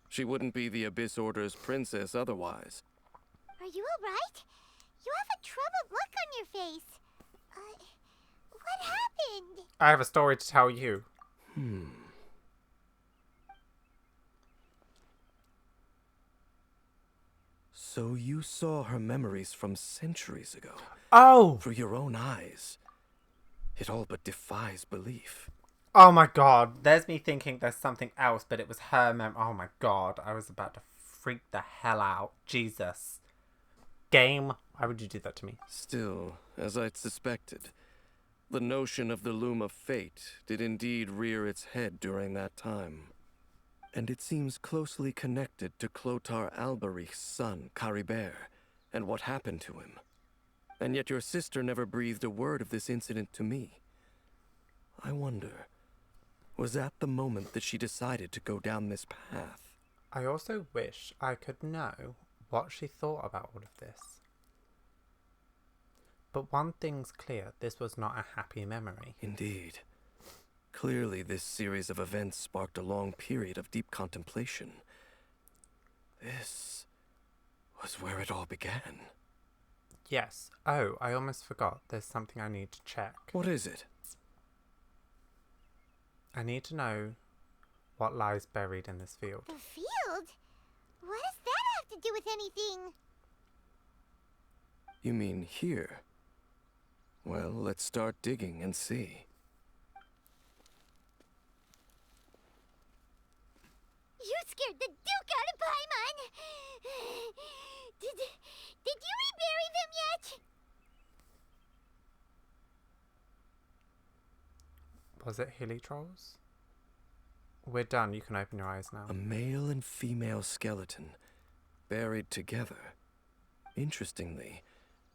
Speaker 6: She wouldn't be the Abyss Order's princess otherwise.
Speaker 4: Are you alright? You have a troubled look on your face. What happened?
Speaker 1: I have a story to tell you.
Speaker 6: So you saw her memories from centuries ago.
Speaker 1: Oh!
Speaker 6: Through your own eyes. It all but defies belief.
Speaker 1: Oh my god. There's me thinking there's something else, but it was her Oh my god. I was about to freak the hell out. Jesus. Game. Why would you do that to me?
Speaker 6: Still, as I'd suspected, the notion of the loom of fate did indeed rear its head during that time. And it seems closely connected to Clothar Alberich's son, Caribert, and what happened to him. And yet your sister never breathed a word of this incident to me. I wonder, was that the moment that she decided to go down this path?
Speaker 1: I also wish I could know what she thought about all of this. But one thing's clear, this was not a happy memory.
Speaker 6: Indeed. Clearly, this series of events sparked a long period of deep contemplation. This was where it all began.
Speaker 1: Yes. Oh, I almost forgot. There's something I need to check.
Speaker 6: What is it?
Speaker 1: I need to know what lies buried in this field.
Speaker 4: The field? What does that have to do with anything?
Speaker 6: You mean here? Well, let's start digging and see.
Speaker 4: You scared the Duke out of Paimon! Did you rebury them yet?
Speaker 1: Was it hilly trolls? We're done. You can open your eyes now.
Speaker 6: A male and female skeleton, buried together. Interestingly,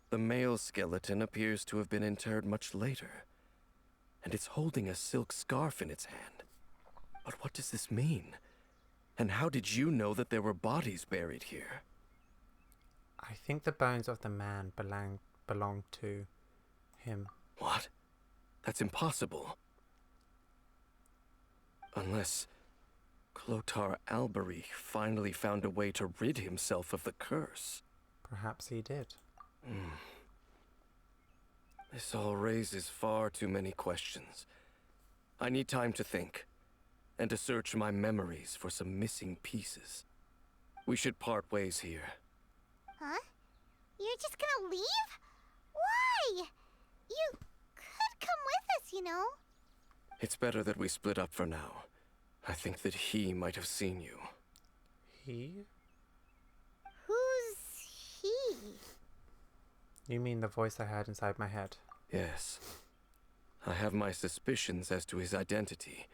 Speaker 6: the male skeleton appears to have been interred much later, and it's holding a silk scarf in its hand. But what does this mean? And how did you know that there were bodies buried here?
Speaker 1: I think the bones of the man belong to him.
Speaker 6: What? That's impossible. Unless Clothar Alberich finally found a way to rid himself of the curse.
Speaker 1: Perhaps he did.
Speaker 6: This all raises far too many questions. I need time to think, and to search my memories for some missing pieces. We should part ways here.
Speaker 4: Huh? You're just gonna leave? Why? You could come with us, you know.
Speaker 6: It's better that we split up for now. I think that he might have seen you.
Speaker 1: He?
Speaker 4: Who's he?
Speaker 1: You mean the voice I heard inside my head?
Speaker 6: Yes. I have my suspicions as to his identity,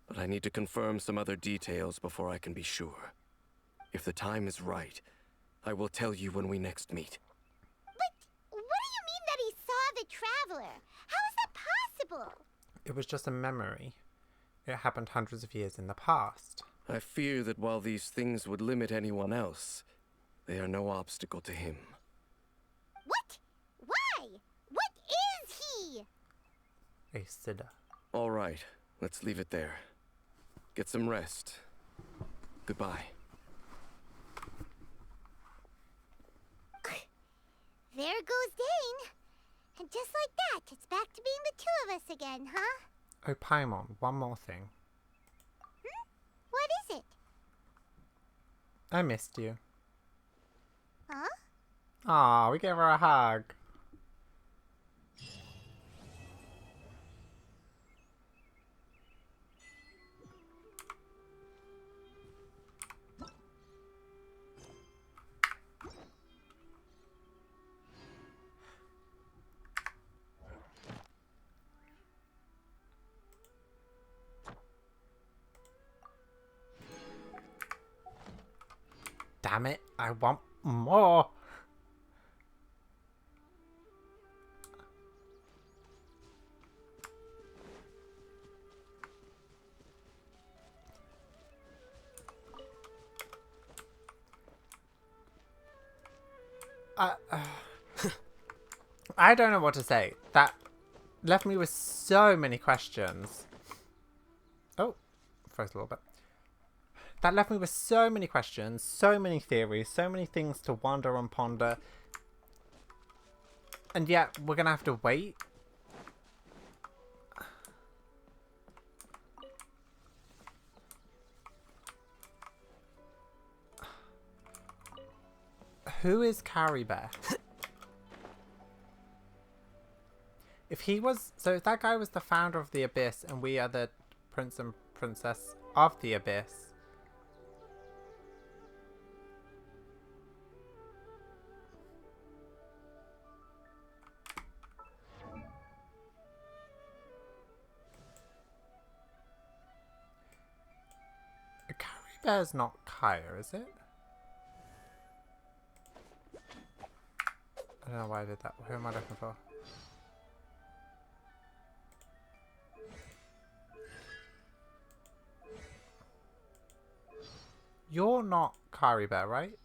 Speaker 6: but I need to confirm some other details before I can be sure. If the time is right, I will tell you when we next meet.
Speaker 4: But what do you mean that he saw the Traveler? How is that possible?
Speaker 1: It was just a memory. It happened hundreds of years in the past.
Speaker 6: I fear that while these things would limit anyone else, they are no obstacle to him.
Speaker 4: What? Why? What is he?
Speaker 1: A Siddha.
Speaker 6: All right, let's leave it there. Get some rest. Goodbye.
Speaker 4: There goes Dane. And just like that, it's back to being the two of us again, huh?
Speaker 1: Oh, Paimon, one more thing.
Speaker 4: What is it?
Speaker 1: I missed you.
Speaker 4: Huh?
Speaker 1: Aw, we gave her a hug. Damn it, I want more. I don't know what to say. That left me with so many questions. Oh, froze a little bit. That left me with so many questions, so many theories, so many things to wonder and ponder. And yet, we're going to have to wait. Who is Caribert? If he was... So if that guy was the founder of the Abyss and we are the prince and princess of the Abyss... Caribert's not Kaya, is it? I don't know why I did that. Who am I looking for? You're not Caribert, right?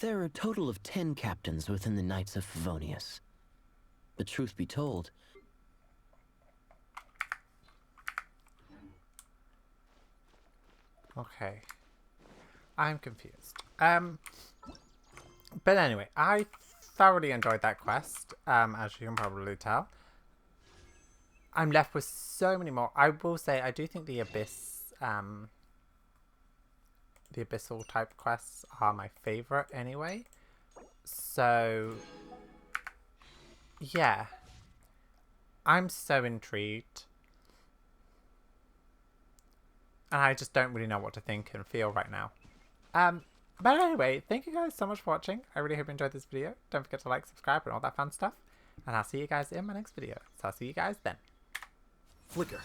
Speaker 2: There are a total of 10 captains within the Knights of Favonius. The truth be told,
Speaker 1: okay. I'm confused. But anyway, I thoroughly enjoyed that quest, as you can probably tell. I'm left with so many more. I will say, I do think the Abyss, the Abyssal type quests are my favorite anyway. So, yeah. I'm so intrigued. And I just don't really know what to think and feel right now. But anyway, thank you guys so much for watching. I really hope you enjoyed this video. Don't forget to like, subscribe, and all that fun stuff. And I'll see you guys in my next video. So I'll see you guys then.
Speaker 12: Flicker.